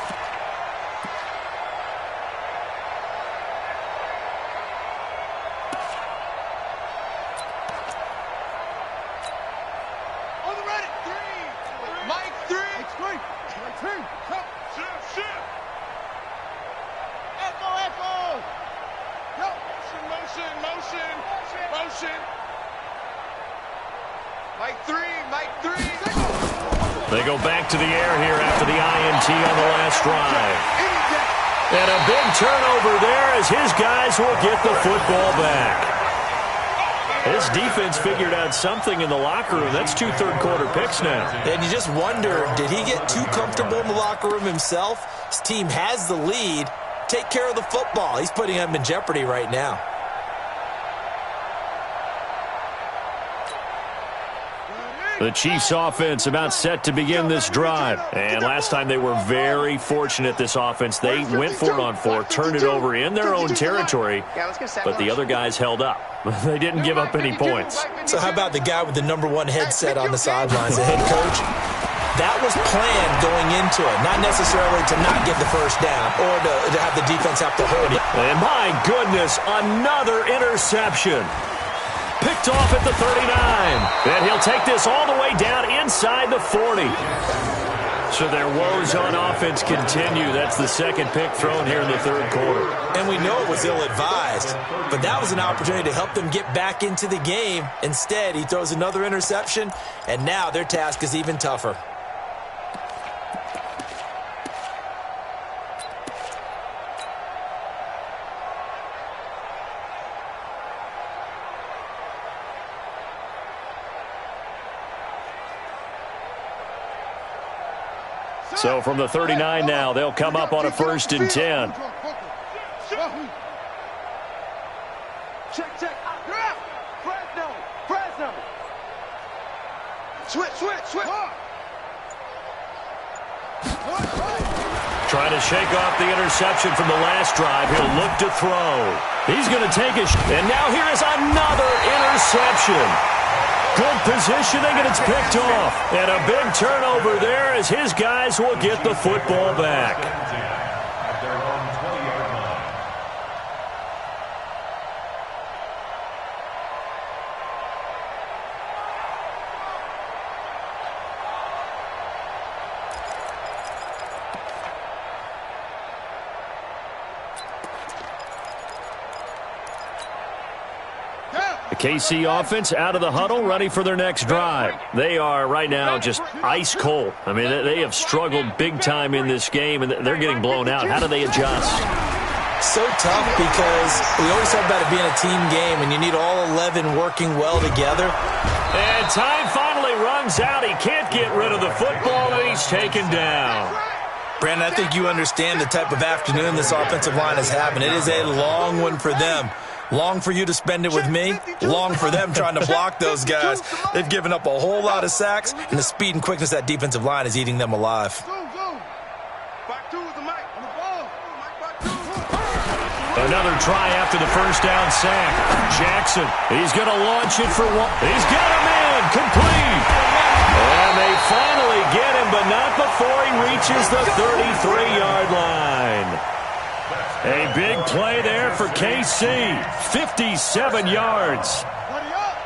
They go back to the air here after the INT on the last drive. And a big turnover there as his guys will get the football back. This defense figured out something in the locker room. That's 2 third-quarter picks now. And you just wonder, did he get too comfortable in the locker room himself? His team has the lead. Take care of the football. He's putting them in jeopardy right now. The Chiefs offense about set to begin this drive. And last time they were very fortunate, this offense. They went for it on 4, turned it over in their own territory, but the other guys held up. They didn't give up any points. So how about the guy with the #1 headset on the sidelines, the head coach? That was planned going into it, not necessarily to not get the first down or to have the defense have to hold it. And my goodness, another interception. Picked off at the 39. And he'll take this all the way down inside the 40. So their woes on offense continue. That's the second pick thrown here in the third quarter. And we know it was ill-advised, but that was an opportunity to help them get back into the game. Instead, he throws another interception, and now their task is even tougher. So from the 39 now, they'll come up on a 1st and 10. Check. Fresno. Switch. Trying to shake off the interception from the last drive. He'll look to throw. He's going to take a and now here is another interception. Good positioning, and it's picked off. And a big turnover there as his guys will get the football back. At their own 20-yard line. The KC offense out of the huddle, ready for their next drive. They are right now just ice cold. I mean, they have struggled big time in this game, and they're getting blown out. How do they adjust? So tough because we always talk about it being a team game, and you need all 11 working well together. And time finally runs out. He can't get rid of the football, and he's taken down. Brandon, I think you understand the type of afternoon this offensive line is having. It is a long one for them. Long for you to spend it with me. Long for them trying to block those guys. They've given up a whole lot of sacks, and the speed and quickness of that defensive line is eating them alive. Another try after the first down sack. Jackson, he's going to launch it for one. He's got him in, complete. And they finally get him, but not before he reaches the 33-yard line. A big play there for KC. 57 yards.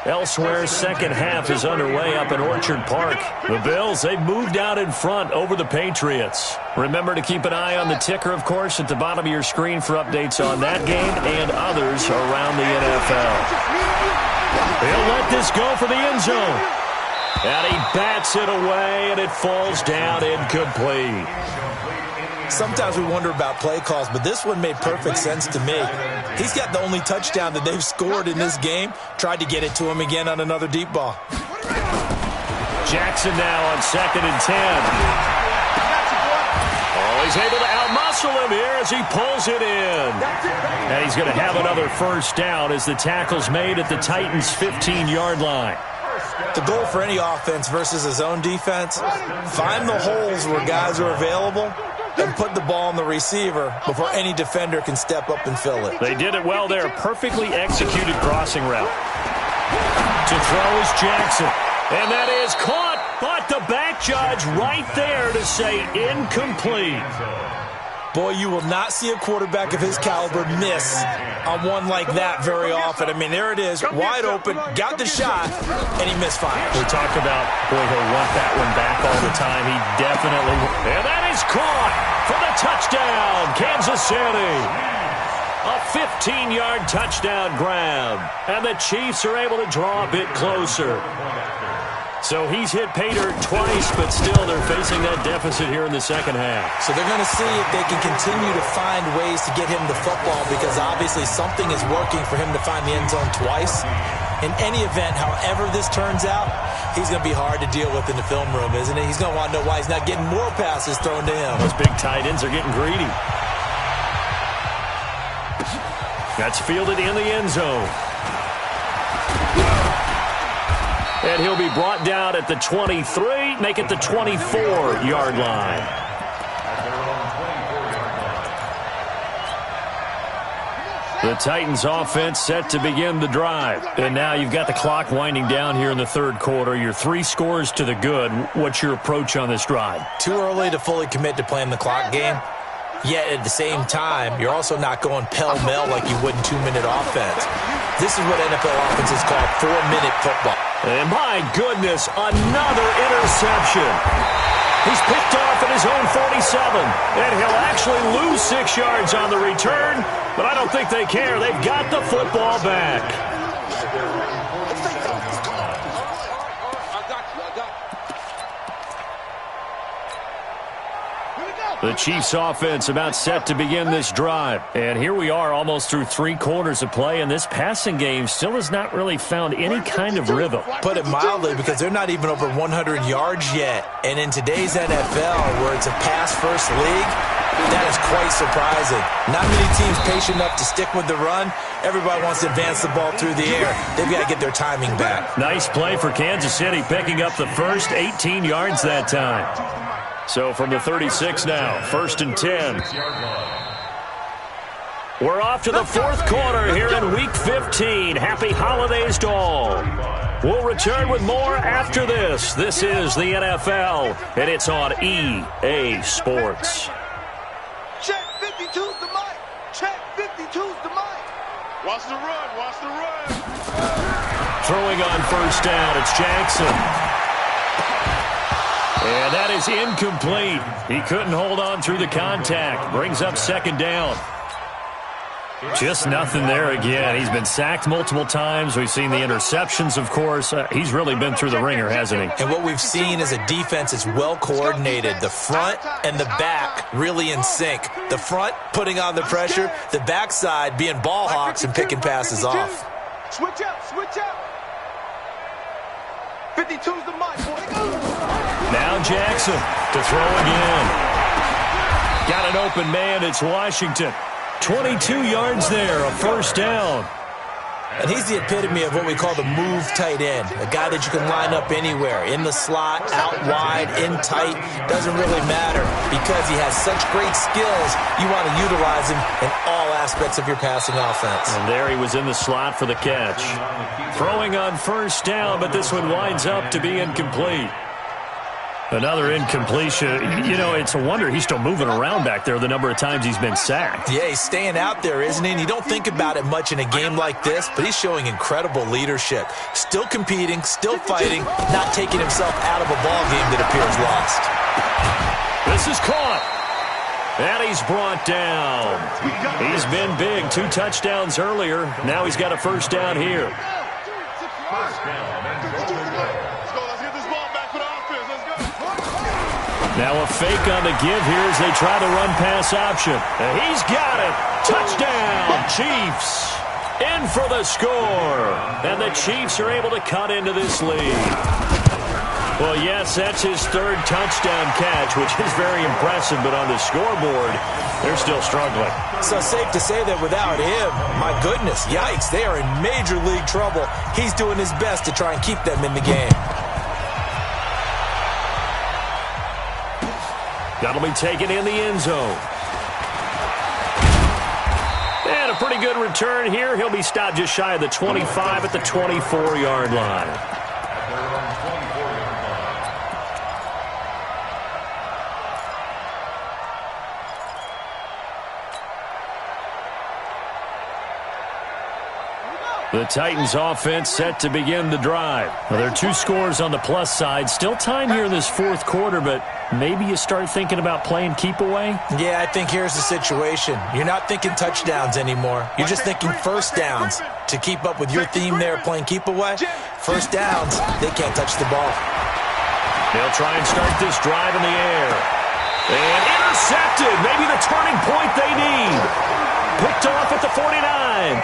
Elsewhere, second half is underway up in Orchard Park. The Bills, they've moved out in front over the Patriots. Remember to keep an eye on the ticker, of course, at the bottom of your screen for updates on that game and others around the NFL. He'll let this go for the end zone. And he bats it away, and it falls down incomplete. Sometimes we wonder about play calls, but this one made perfect sense to me. He's got the only touchdown that they've scored in this game. Tried to get it to him again on another deep ball. Jackson now on 2nd and 10. Oh, he's able to outmuscle him here as he pulls it in. And he's going to have another first down as the tackle's made at the Titans' 15-yard line. The goal for any offense versus his own defense, find the holes where guys are available and put the ball on the receiver before any defender can step up and fill it. They did it well there. Perfectly executed crossing route. To throw is Jackson. And that is caught, but the back judge right there to say incomplete. Boy, you will not see a quarterback of his caliber miss on one like that very often. I mean, there it is, wide open, got the shot, and he misfires. We talk about, boy, he'll want that one back all the time. He definitely will. And that is caught for the touchdown, Kansas City. A 15-yard touchdown grab. And the Chiefs are able to draw a bit closer. So he's hit pay dirt twice, but still they're facing that deficit here in the second half. So they're going to see if they can continue to find ways to get him the football, because obviously something is working for him to find the end zone twice. In any event, however this turns out, he's going to be hard to deal with in the film room, isn't he? He's going to want to know why he's not getting more passes thrown to him. Those big tight ends are getting greedy. That's fielded in the end zone. And he'll be brought down at the 23, make it the 24-yard line. The Titans offense set to begin the drive. And now you've got the clock winding down here in the third quarter. You're 3 scores to the good. What's your approach on this drive? Too early to fully commit to playing the clock game. Yet at the same time, you're also not going pell-mell like you would in 2-minute offense. This is what NFL offenses call 4-minute football. And my goodness, another interception. He's picked off at his own 47, and he'll actually lose 6 yards on the return, but I don't think they care. They've got the football back. The Chiefs offense about set to begin this drive. And here we are almost through 3 quarters of play, and this passing game still has not really found any kind of rhythm. Put it mildly, because they're not even over 100 yards yet. And in today's NFL, where it's a pass-first league, that is quite surprising. Not many teams patient enough to stick with the run. Everybody wants to advance the ball through the air. They've got to get their timing back. Nice play for Kansas City, picking up the first 18 yards that time. So from the 36 now, 1st and 10. We're off to the 4th quarter here in Week 15. Happy holidays to all. We'll return with more after this. This is the NFL, and it's on EA Sports. Check 52's the mic. Check 52's the mic. Watch the run. Watch the run. Throwing on 1st down, it's Jackson. And that is incomplete. He couldn't hold on through the contact. Brings up 2nd down. Just nothing there again. He's been sacked multiple times. We've seen the interceptions, of course. He's really been through the ringer, hasn't he? And what we've seen is a defense that's well coordinated. The front and the back really in sync. The front putting on the pressure. The backside being ball hawks and picking passes off. Switch out. Switch out. 52's the mic, boy. Now Jackson to throw again. Got an open man. It's Washington. 22 yards there, a 1st down. And he's the epitome of what we call the move tight end. A guy that you can line up anywhere. In the slot, out wide, in tight. Doesn't really matter. Because he has such great skills, you want to utilize him in all aspects of your passing offense. And there he was in the slot for the catch. Throwing on 1st down, but this one winds up to be incomplete. Another incompletion. You know, it's a wonder he's still moving around back there the number of times he's been sacked. Yeah, he's staying out there, isn't he? And you don't think about it much in a game like this, but he's showing incredible leadership. Still competing, still fighting, not taking himself out of a ball game that appears lost. This is caught. And he's brought down. He's been big. 2 touchdowns earlier. Now he's got a 1st down here. Now a fake on the give here as they try the run-pass option. And he's got it. Touchdown, Chiefs. In for the score. And the Chiefs are able to cut into this lead. Well, yes, that's his 3rd touchdown catch, which is very impressive. But on the scoreboard, they're still struggling. So safe to say that without him, my goodness, yikes, they are in major league trouble. He's doing his best to try and keep them in the game. That'll be taken in the end zone. And a pretty good return here. He'll be stopped just shy of the 25 at the 24-yard line. The Titans offense set to begin the drive. Well, there are 2 scores on the plus side. Still time here in this 4th quarter, but maybe you start thinking about playing keep away? Yeah, I think here's the situation. You're not thinking touchdowns anymore. You're just thinking 1st downs. To keep up with your theme there, playing keep away, 1st downs, they can't touch the ball. They'll try and start this drive in the air. And intercepted. Maybe the turning point they need. Picked off at the 49.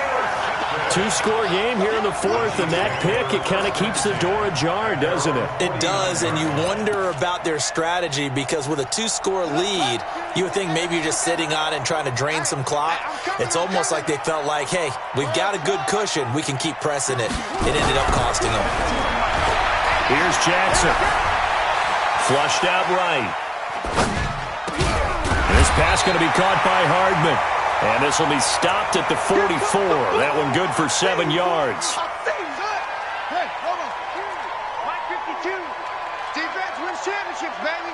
two-score game here in the fourth, and that pick, it kind of keeps the door ajar, doesn't it? It does, and you wonder about their strategy because with a two-score lead, you would think maybe you're just sitting on it and trying to drain some clock. It's almost like they felt like, hey, we've got a good cushion. We can keep pressing it. It ended up costing them. Here's Jackson. Flushed out right. This pass going to be caught by Hardman. And this will be stopped at the 44. That one good for 7 yards. Hey, hold on. Mike 52. Defense wins championships, baby.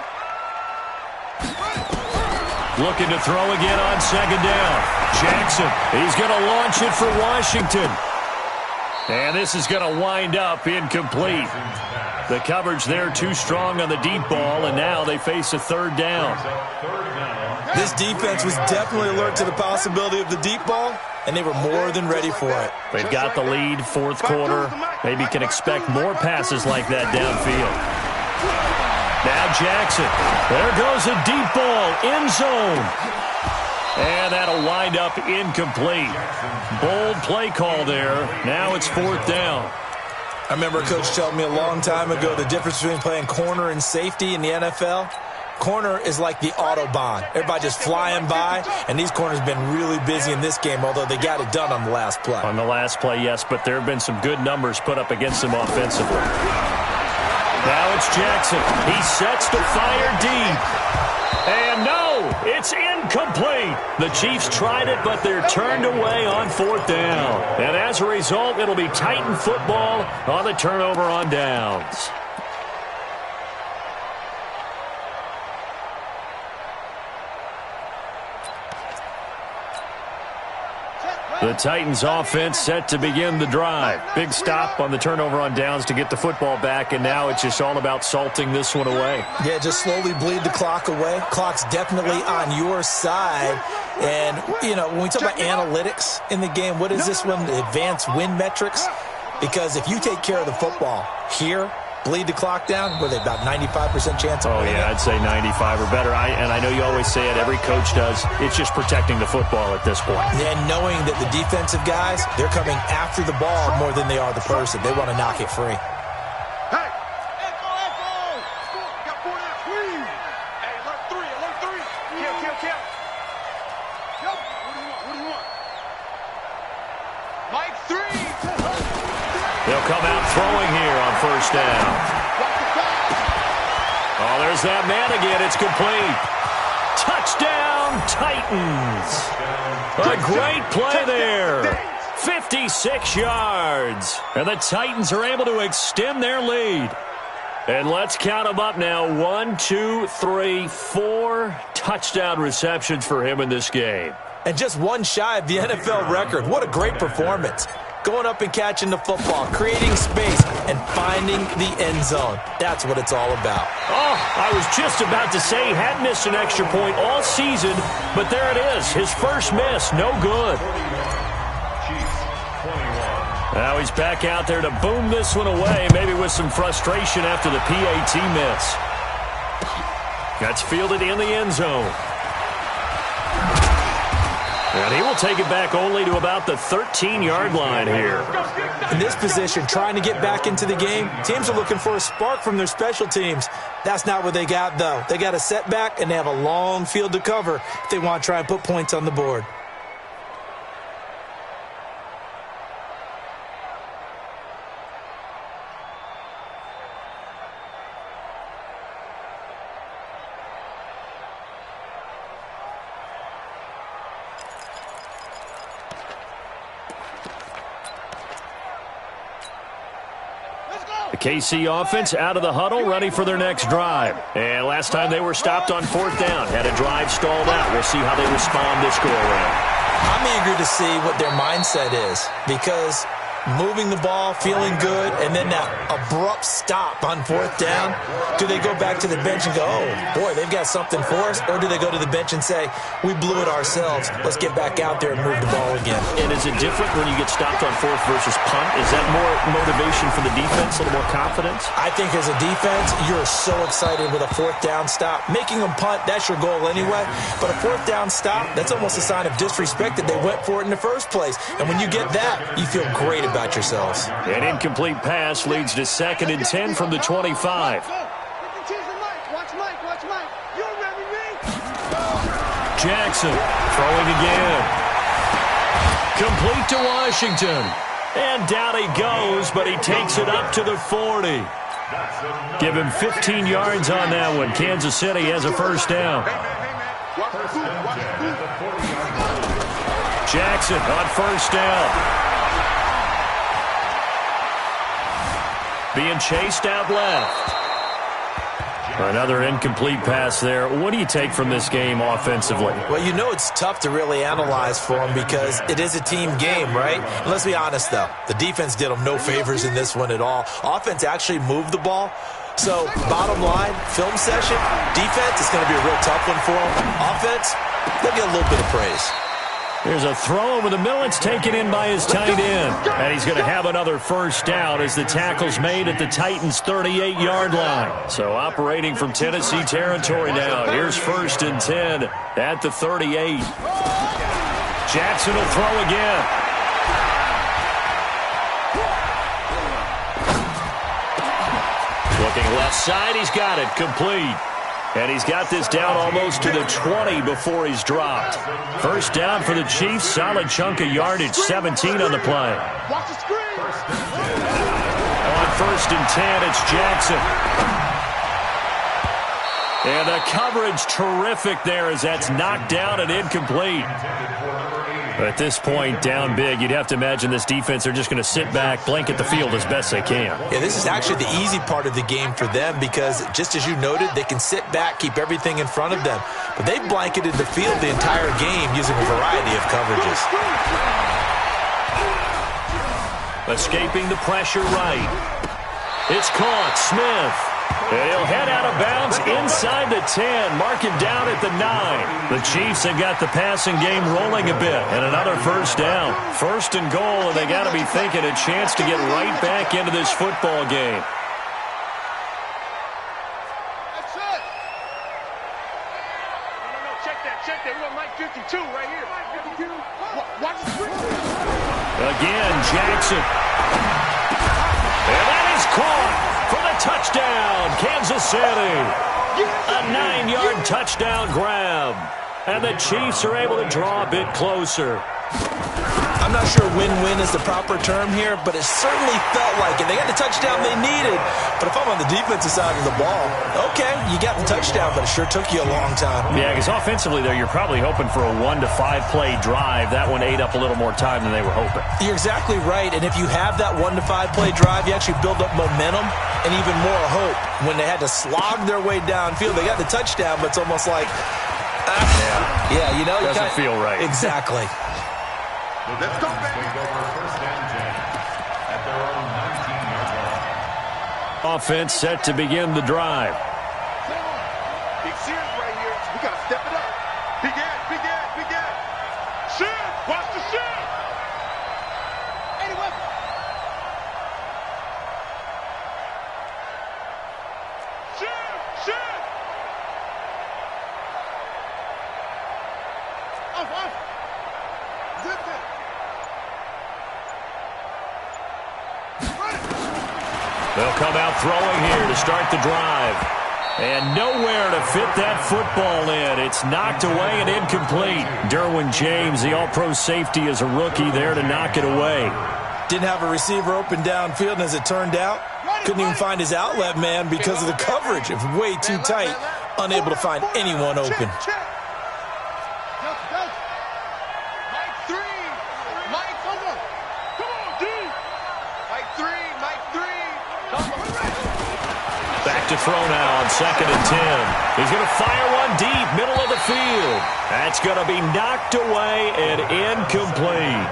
Looking to throw again on second down. Jackson, he's going to launch it for Washington. And this is going to wind up incomplete. The coverage there too strong on the deep ball, and now they face a third down. This defense was definitely alert to the possibility of the deep ball, and they were more than ready for it. They've got the lead, fourth quarter. Maybe can expect more passes like that downfield. Now Jackson. There goes a deep ball, end zone. And that'll wind up incomplete. Bold play call there. Now it's fourth down. I remember a coach telling me a long time ago the difference between playing corner and safety in the NFL. Corner is like the Autobahn. Everybody just flying by, and these corners have been really busy in this game, although they got it done on the last play. On the last play, yes, but there have been some good numbers put up against them offensively. Now it's Jackson. He sets to fire deep. And no, it's incomplete. The Chiefs tried it, but they're turned away on fourth down. And as a result, it'll be Titan football on the turnover on downs. The Titans offense set to begin the drive. Big stop on the turnover on downs to get the football back, and now it's just all about salting this one away. Yeah, just slowly bleed the clock away. Clock's definitely on your side. And, you know, when we talk about analytics in the game, what is this one? Advanced win metrics? Because if you take care of the football here, bleed the clock down, were they about 95% chance of winning? Oh, yeah, I'd say 95 or better. And I know you always say it, every coach does. It's just protecting the football at this point. And knowing that the defensive guys, they're coming after the ball more than they are the person. They want to knock it free. Hey! Echo! Got 4 now, please! Hey, alert 3! Kill! What do you want? Mike 3! They'll come out throwing here on first down. Oh, there's that man again. It's complete. Touchdown, Titans. A great play there. 56 yards. And the Titans are able to extend their lead. And let's count them up now. 1, 2, 3, 4 touchdown receptions for him in this game. And just one shy of the NFL record. What a great performance. Going up and catching the football, creating space, and finding the end zone. That's what it's all about. Oh, I was just about to say he hadn't missed an extra point all season, but there it is. His first miss, no good. Now he's back out there to boom this one away, maybe with some frustration after the PAT miss. That's fielded in the end zone. And he will take it back only to about the 13-yard line here. In this position, trying to get back into the game, teams are looking for a spark from their special teams. That's not what they got, though. They got a setback, and they have a long field to cover if they want to try and put points on the board. KC offense out of the huddle, ready for their next drive. And last time they were stopped on fourth down, had a drive stalled out. We'll see how they respond this go around. I'm eager to see what their mindset is because moving the ball, feeling good, and then that abrupt stop on fourth down? Do they go back to the bench and go, oh, boy, they've got something for us? Or do they go to the bench and say, we blew it ourselves, let's get back out there and move the ball again? And is it different when you get stopped on fourth versus punt? Is that more motivation for the defense, a little more confidence? I think as a defense, you're so excited with a fourth down stop. Making them punt, that's your goal anyway. But a fourth down stop, that's almost a sign of disrespect that they went for it in the first place. And when you get that, you feel great about yourselves. An incomplete pass leads to 2nd and 10 from the 25. Jackson throwing again. Complete to Washington. And down he goes, but he takes it up to the 40. Give him 15 yards on that one. Kansas City has a first down. Jackson on first down. Being chased out left. Another incomplete pass there. What do you take from this game offensively? Well, you know it's tough to really analyze for them because it is a team game, right? And let's be honest, though. The defense did them no favors in this one at all. Offense actually moved the ball. So, bottom line, film session, defense is going to be a real tough one for them. Offense, they'll get a little bit of praise. There's a throw over the middle. It's taken in by his tight end. And he's going to have another first down as the tackle's made at the Titans' 38-yard line. So operating from Tennessee territory now. Here's 1st and 10 at the 38. Jackson will throw again. Looking left side. He's got it. Complete. And he's got this down almost to the 20 before he's dropped. First down for the Chiefs. Solid chunk of yardage. 17 on the play. On 1st and 10, it's Jackson. And the coverage terrific there as that's knocked down and incomplete. At this point, down big, you'd have to imagine this defense are just going to sit back, blanket the field as best they can. Yeah, this is actually the easy part of the game for them because, just as you noted, they can sit back, keep everything in front of them. But they've blanketed the field the entire game using a variety of coverages. Escaping the pressure right. It's caught. Smith. And he'll head out of bounds inside the 10. Mark him down at the 9. The Chiefs have got the passing game rolling a bit. And another first down. 1st and goal, and they got to be thinking a chance to get right back into this football game. That's it. No, check that. We got Mike 52 right here. 52. Watch the screen. Again, Jackson. And that is caught for the touchdown, Kansas City. A 9-yard touchdown grab. And the Chiefs are able to draw a bit closer. I'm not sure win-win is the proper term here, but it certainly felt like it. They got the touchdown they needed, but if I'm on the defensive side of the ball, okay, you got the touchdown, but it sure took you a long time. Yeah, because offensively there, you're probably hoping for a 1 to 5 play drive. That one ate up a little more time than they were hoping. You're exactly right, and if you have that 1 to 5 play drive, you actually build up momentum and even more hope. When they had to slog their way downfield, they got the touchdown, but it's almost like, yeah, you know, doesn't feel right. Exactly. Let's go back. Take over 1st and 10 at their own 19-yard line. Offense set to begin the drive. Big series right here. We got to step it up. Big ad. Shoot. Watch the shoot. Anyway. Shoot. Off. Zip it. They'll come out throwing here to start the drive. And nowhere to fit that football in. It's knocked away and incomplete. Derwin James, the all-pro safety, is a rookie there to knock it away. Didn't have a receiver open downfield, and as it turned out, couldn't even find his outlet man because of the coverage. It was way too tight, unable to find anyone open. Back to throw now on 2nd and 10. He's going to fire one deep, middle of the field. That's going to be knocked away and incomplete.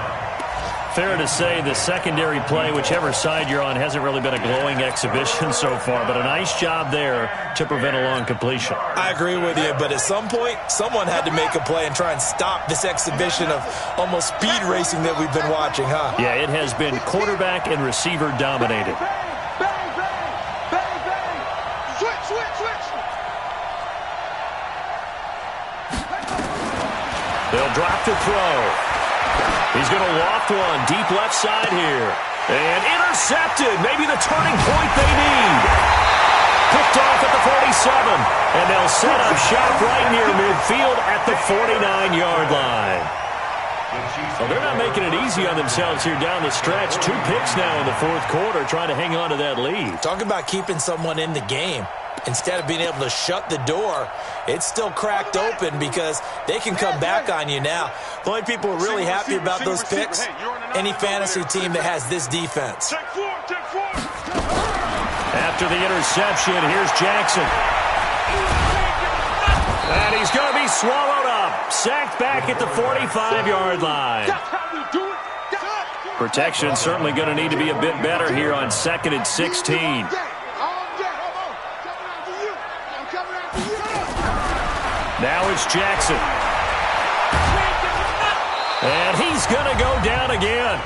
Fair to say the secondary play, whichever side you're on, hasn't really been a glowing exhibition so far, but a nice job there to prevent a long completion. I agree with you, but at some point, someone had to make a play and try and stop this exhibition of almost speed racing that we've been watching, huh? Yeah, it has been quarterback and receiver dominated. Bang, bang, bang, bang. Switch, switch, switch. They'll drop to throw. He's going to loft one deep left side here. And intercepted. Maybe the turning point they need. Picked off at the 47. And they'll set up shop right near midfield at the 49-yard line. Well, they're not making it easy on themselves here down the stretch. 2 picks now in the fourth quarter, trying to hang on to that lead. Talking about keeping someone in the game. Instead of being able to shut the door, it's still cracked open because they can come back on you now. The only people who are really happy about those picks, any fantasy team that has this defense. After the interception, here's Jackson. And he's going to be swallowed up. Sacked back at the 45-yard line. Protection certainly going to need to be a bit better here on 2nd and 16. Now it's Jackson. And he's going to go down again.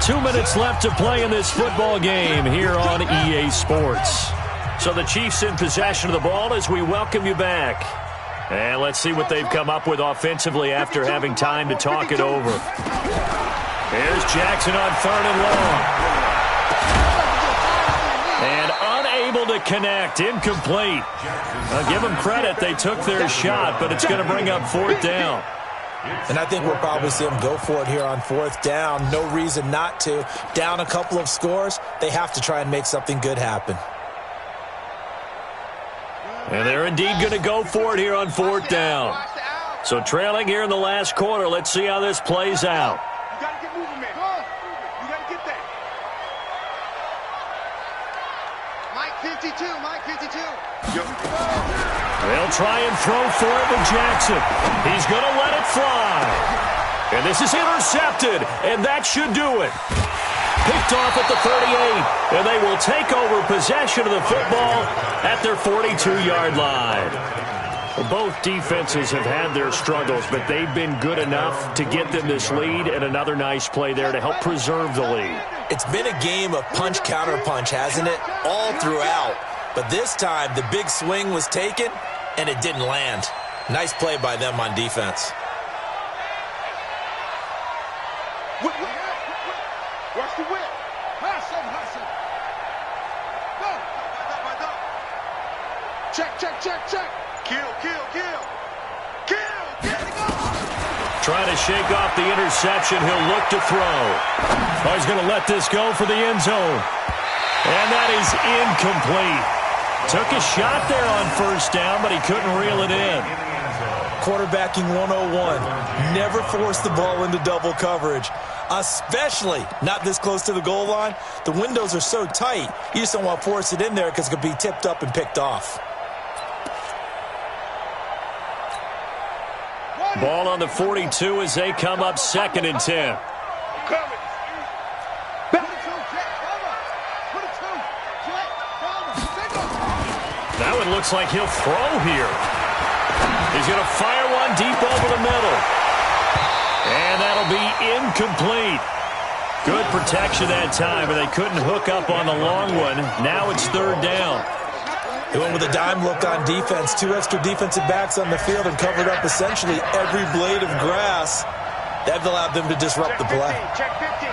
2 minutes left to play in this football game here on EA Sports. So the Chiefs in possession of the ball as we welcome you back. And let's see what they've come up with offensively after having time to talk it over. Here's Jackson on 3rd and long. And unable to connect. Incomplete. I'll give them credit. They took their shot, but it's going to bring up 4th down. And I think we'll probably see them go for it here on 4th down. No reason not to. Down a couple of scores, they have to try and make something good happen. And they're indeed going to go for it here on 4th down. So trailing here in the last quarter. Let's see how this plays out. You got to get moving, man. You got to get there. Mike 52, Mike 52. They'll try and throw for it with Jackson. He's going to let it fly. And this is intercepted, and that should do it. Picked off at the 38, and they will take over possession of the football at their 42-yard line. Well, both defenses have had their struggles, but they've been good enough to get them this lead, and another nice play there to help preserve the lead. It's been a game of punch-counter-punch, hasn't it? All throughout. But this time, the big swing was taken, and it didn't land. Nice play by them on defense. Watch the whip. Hustle. Go. Check. Kill. Trying to shake off the interception. He'll look to throw. Oh, he's going to let this go for the end zone. And that is incomplete. Took a shot there on 1st down, but he couldn't reel it in. Quarterbacking 101. Never force the ball into double coverage, especially not this close to the goal line. The windows are so tight, you just don't want to force it in there because it could be tipped up and picked off. Ball on the 42 as they come up 2nd and 10. Now it looks like he'll throw here. He's going to fire one deep over the middle. And that'll be incomplete. Good protection that time, and they couldn't hook up on the long one. Now it's 3rd down. They went with a dime look on defense. 2 extra defensive backs on the field and covered up essentially every blade of grass. That allowed them to disrupt the play. Check 15.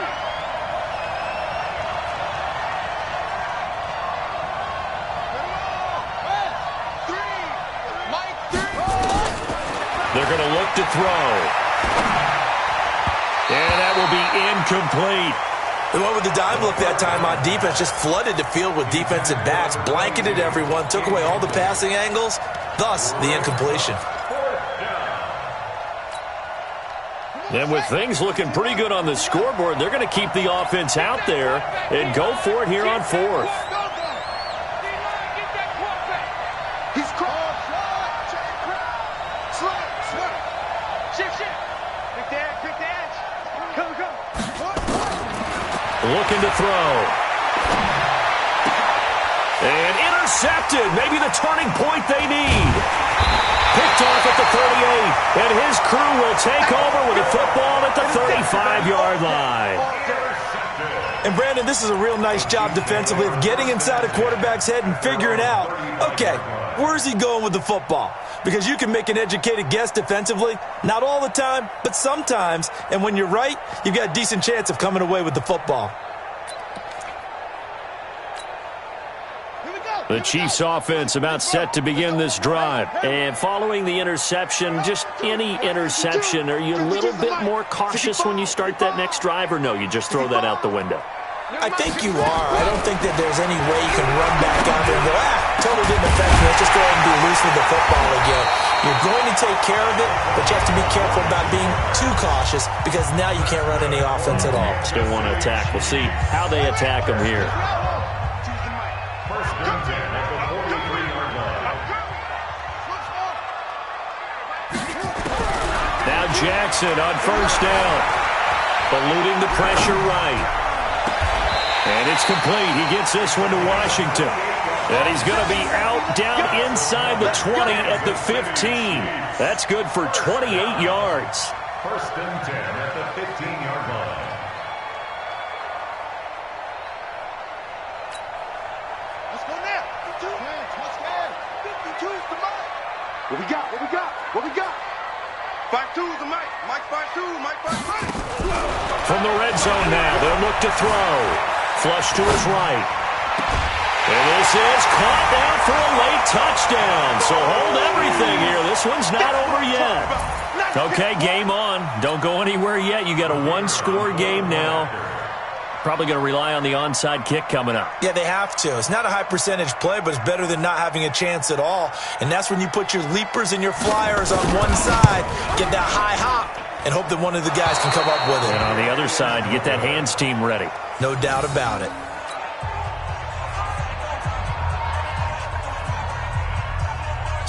They're going to look to throw. And that will be incomplete. They went with the dime look that time on defense, just flooded the field with defensive backs, blanketed everyone, took away all the passing angles, thus the incompletion. And with things looking pretty good on the scoreboard, they're going to keep the offense out there and go for it here on 4th. He's caught. Shift. Quick the edge. Come. looking to throw. And intercepted. Maybe the turning point they need. Picked off at the 38. And his crew will take over with the football at the 35-yard line. And, Brandon, this is a real nice job defensively of getting inside a quarterback's head and figuring out, okay, where's he going with the football? Because you can make an educated guess defensively. Not all the time, but sometimes. And when you're right, you've got a decent chance of coming away with the football. The Chiefs offense about set to begin this drive. And following the interception, just any interception, are you a little bit more cautious when you start that next drive, or no, you just throw that out the window? I think you are. I don't think that there's any way you can run back out there and go, totally didn't affect me. Let's just go ahead and be loose with the football again. You're going to take care of it, but you have to be careful about being too cautious because now you can't run any offense at all. Still want to attack. We'll see how they attack them here. First and 10 at the 43-yard line. Now Jackson on first down. Eluding the pressure right. And it's complete. He gets this one to Washington. And he's going to be out down inside the 20 at the 15. That's good for 28 yards. First and 10 at the 15-yard line. Let's go now. 52. Touchdown. 52 is the mark. What we got? What we got? What we got? 52 is the Mike. Mike 52. Mike 52. From the red zone now, they'll look to throw. Flush to his right. And this is caught down for a late touchdown. So hold everything here. This one's not over yet. Okay, game on. Don't go anywhere yet. You got a one-score game now. Probably going to rely on the onside kick coming up. Yeah, they have to. It's not a high percentage play, but it's better than not having a chance at all. And that's when you put your leapers and your flyers on one side, get that high hop, and hope that one of the guys can come up with it. And on the other side, you get that hands team ready. No doubt about it.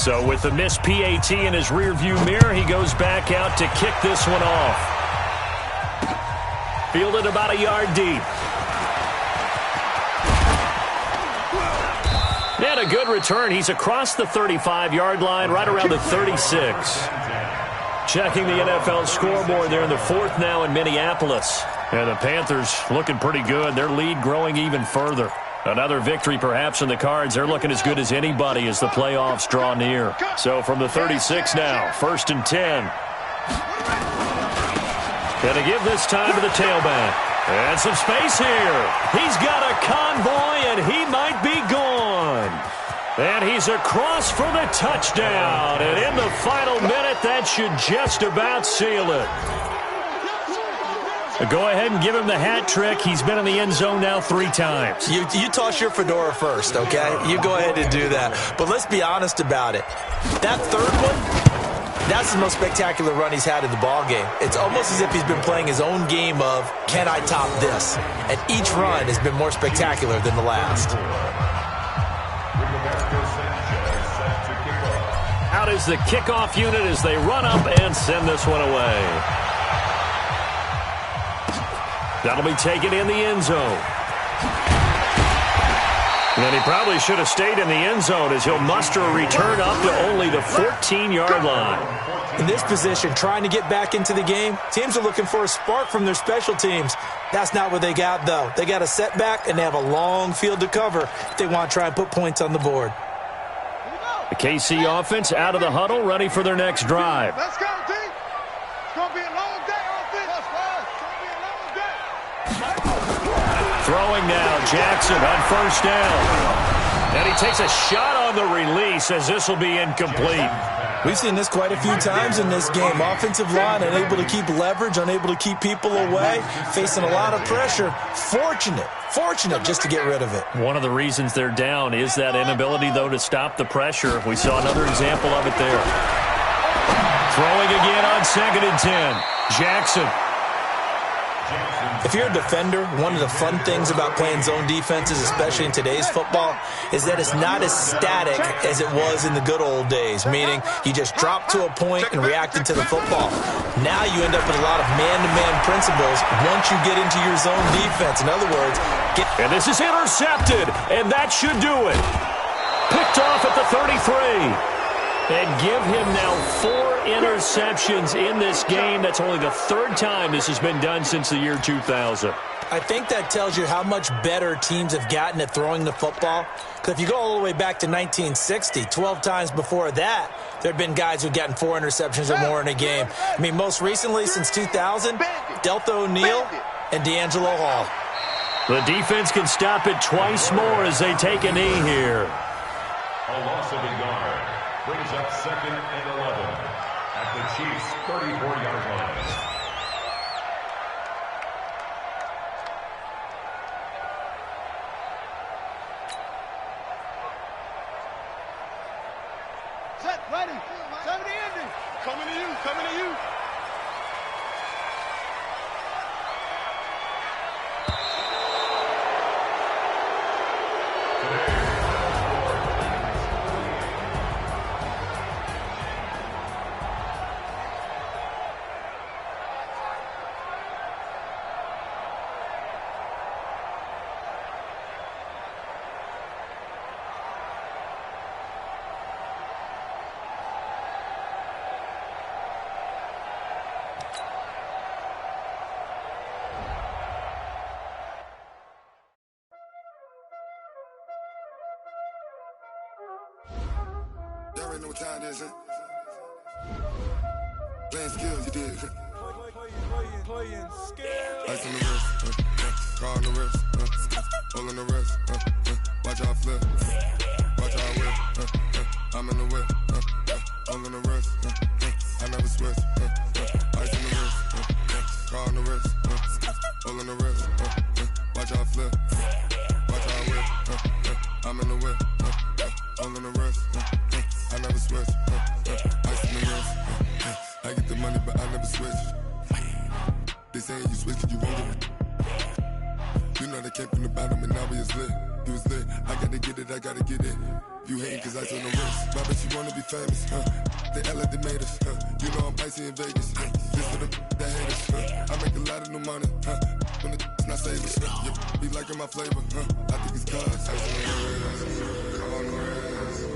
So with the missed PAT in his rearview mirror, he goes back out to kick this one off. Fielded about a yard deep. And a good return. He's across the 35-yard line, right around the 36. Checking the NFL scoreboard. They're in the fourth now in Minneapolis. And the Panthers looking pretty good. Their lead growing even further. Another victory perhaps in the cards. They're looking as good as anybody as the playoffs draw near. So from the 36 now, first and 10. Gonna give this time to the tailback. And some space here. He's got a convoy, and he might be gone. And he's across for the touchdown. And in the final minute, that should just about seal it. Go ahead and give him the hat trick. He's been in the end zone now 3 times. You toss your fedora first, okay? You go ahead and do that. But let's be honest about it. That third one, that's the most spectacular run he's had in the ballgame. It's almost as if he's been playing his own game of, can I top this? And each run has been more spectacular than the last. Out is the kickoff unit as they run up and send this one away. That'll be taken in the end zone. And he probably should have stayed in the end zone as he'll muster a return up to only the 14-yard line. In this position, trying to get back into the game, teams are looking for a spark from their special teams. That's not what they got, though. They got a setback, and they have a long field to cover if they want to try and put points on the board. The KC offense out of the huddle, ready for their next drive. Let's go, team. It's going to be a long day offense. It's going to be a long day. Throwing now, Jackson on first down. And he takes a shot on the release as this will be incomplete. We've seen this quite a few times in this game. Offensive line unable to keep leverage, unable to keep people away, facing a lot of pressure. Fortunate just to get rid of it. One of the reasons they're down is that inability, though, to stop the pressure. We saw another example of it there. Throwing again on 2nd and 10. Jackson. If you're a defender, one of the fun things about playing zone defenses, especially in today's football, is that it's not as static as it was in the good old days, meaning you just drop to a point and reacted to the football. Now you end up with a lot of man-to-man principles once you get into your zone defense. In other words, and this is intercepted, and that should do it. Picked off at the 33. And give him now 4 interceptions in this game. That's only the 3rd time this has been done since the year 2000. I think that tells you how much better teams have gotten at throwing the football. Because if you go all the way back to 1960, 12 times before that, there have been guys who've gotten 4 interceptions or more in a game. I mean, most recently, since 2000, Delta O'Neal and D'Angelo Hall. The defense can stop it twice more as they take a knee here. A loss of a yard brings up 2nd and 11 at the Chiefs' 34-yard line. Set, ready. 70 Indy. Coming to you, coming to you. Y'all already know what time it is, huh? Playing skills, you did. Playing skills. Ice on the wrist, car on the wrist, hole in the wrist, watch how I flip, watch how I whip, I'm in the whip, hole in the wrist, I never switch, ice on the wrist, car on the wrist, hole in the wrist, watch how I flip, watch how I whip, I'm in the whip, hole in the wrist, I never switch, ice in the wrist, I get the money but I never switch. They saying you switch cause you won't get it. You know they came from the bottom and now we is lit. You was lit, I gotta get it, I gotta get it. You hating cause ice on the wrist. Why bet you wanna be famous, They act like they made us, You know I'm icy in Vegas, This for the that hate us, I make a lot of new money, When the not savers, Be liking my flavor, I think it's cause ice on the wrist, on the wrist,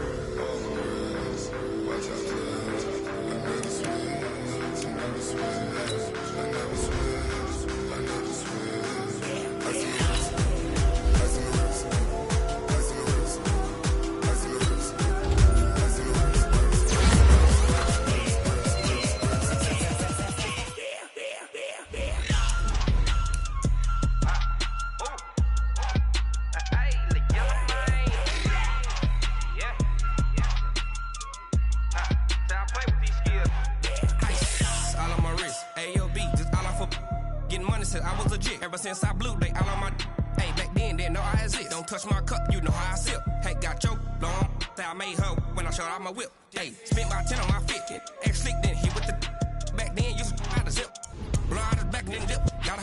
on the wrist. Watch out, cuz I never switch, I never switch. Since I blew, they all on my hey, back then, didn't know I had it. Don't touch my cup, you know how I sip. Hey, got your long, that I made her when I showed out my whip. Hey, spent my 10 on my fit. Ex slick, then hit with the back then, used to out the zip. Blow out his back and then dip. Got a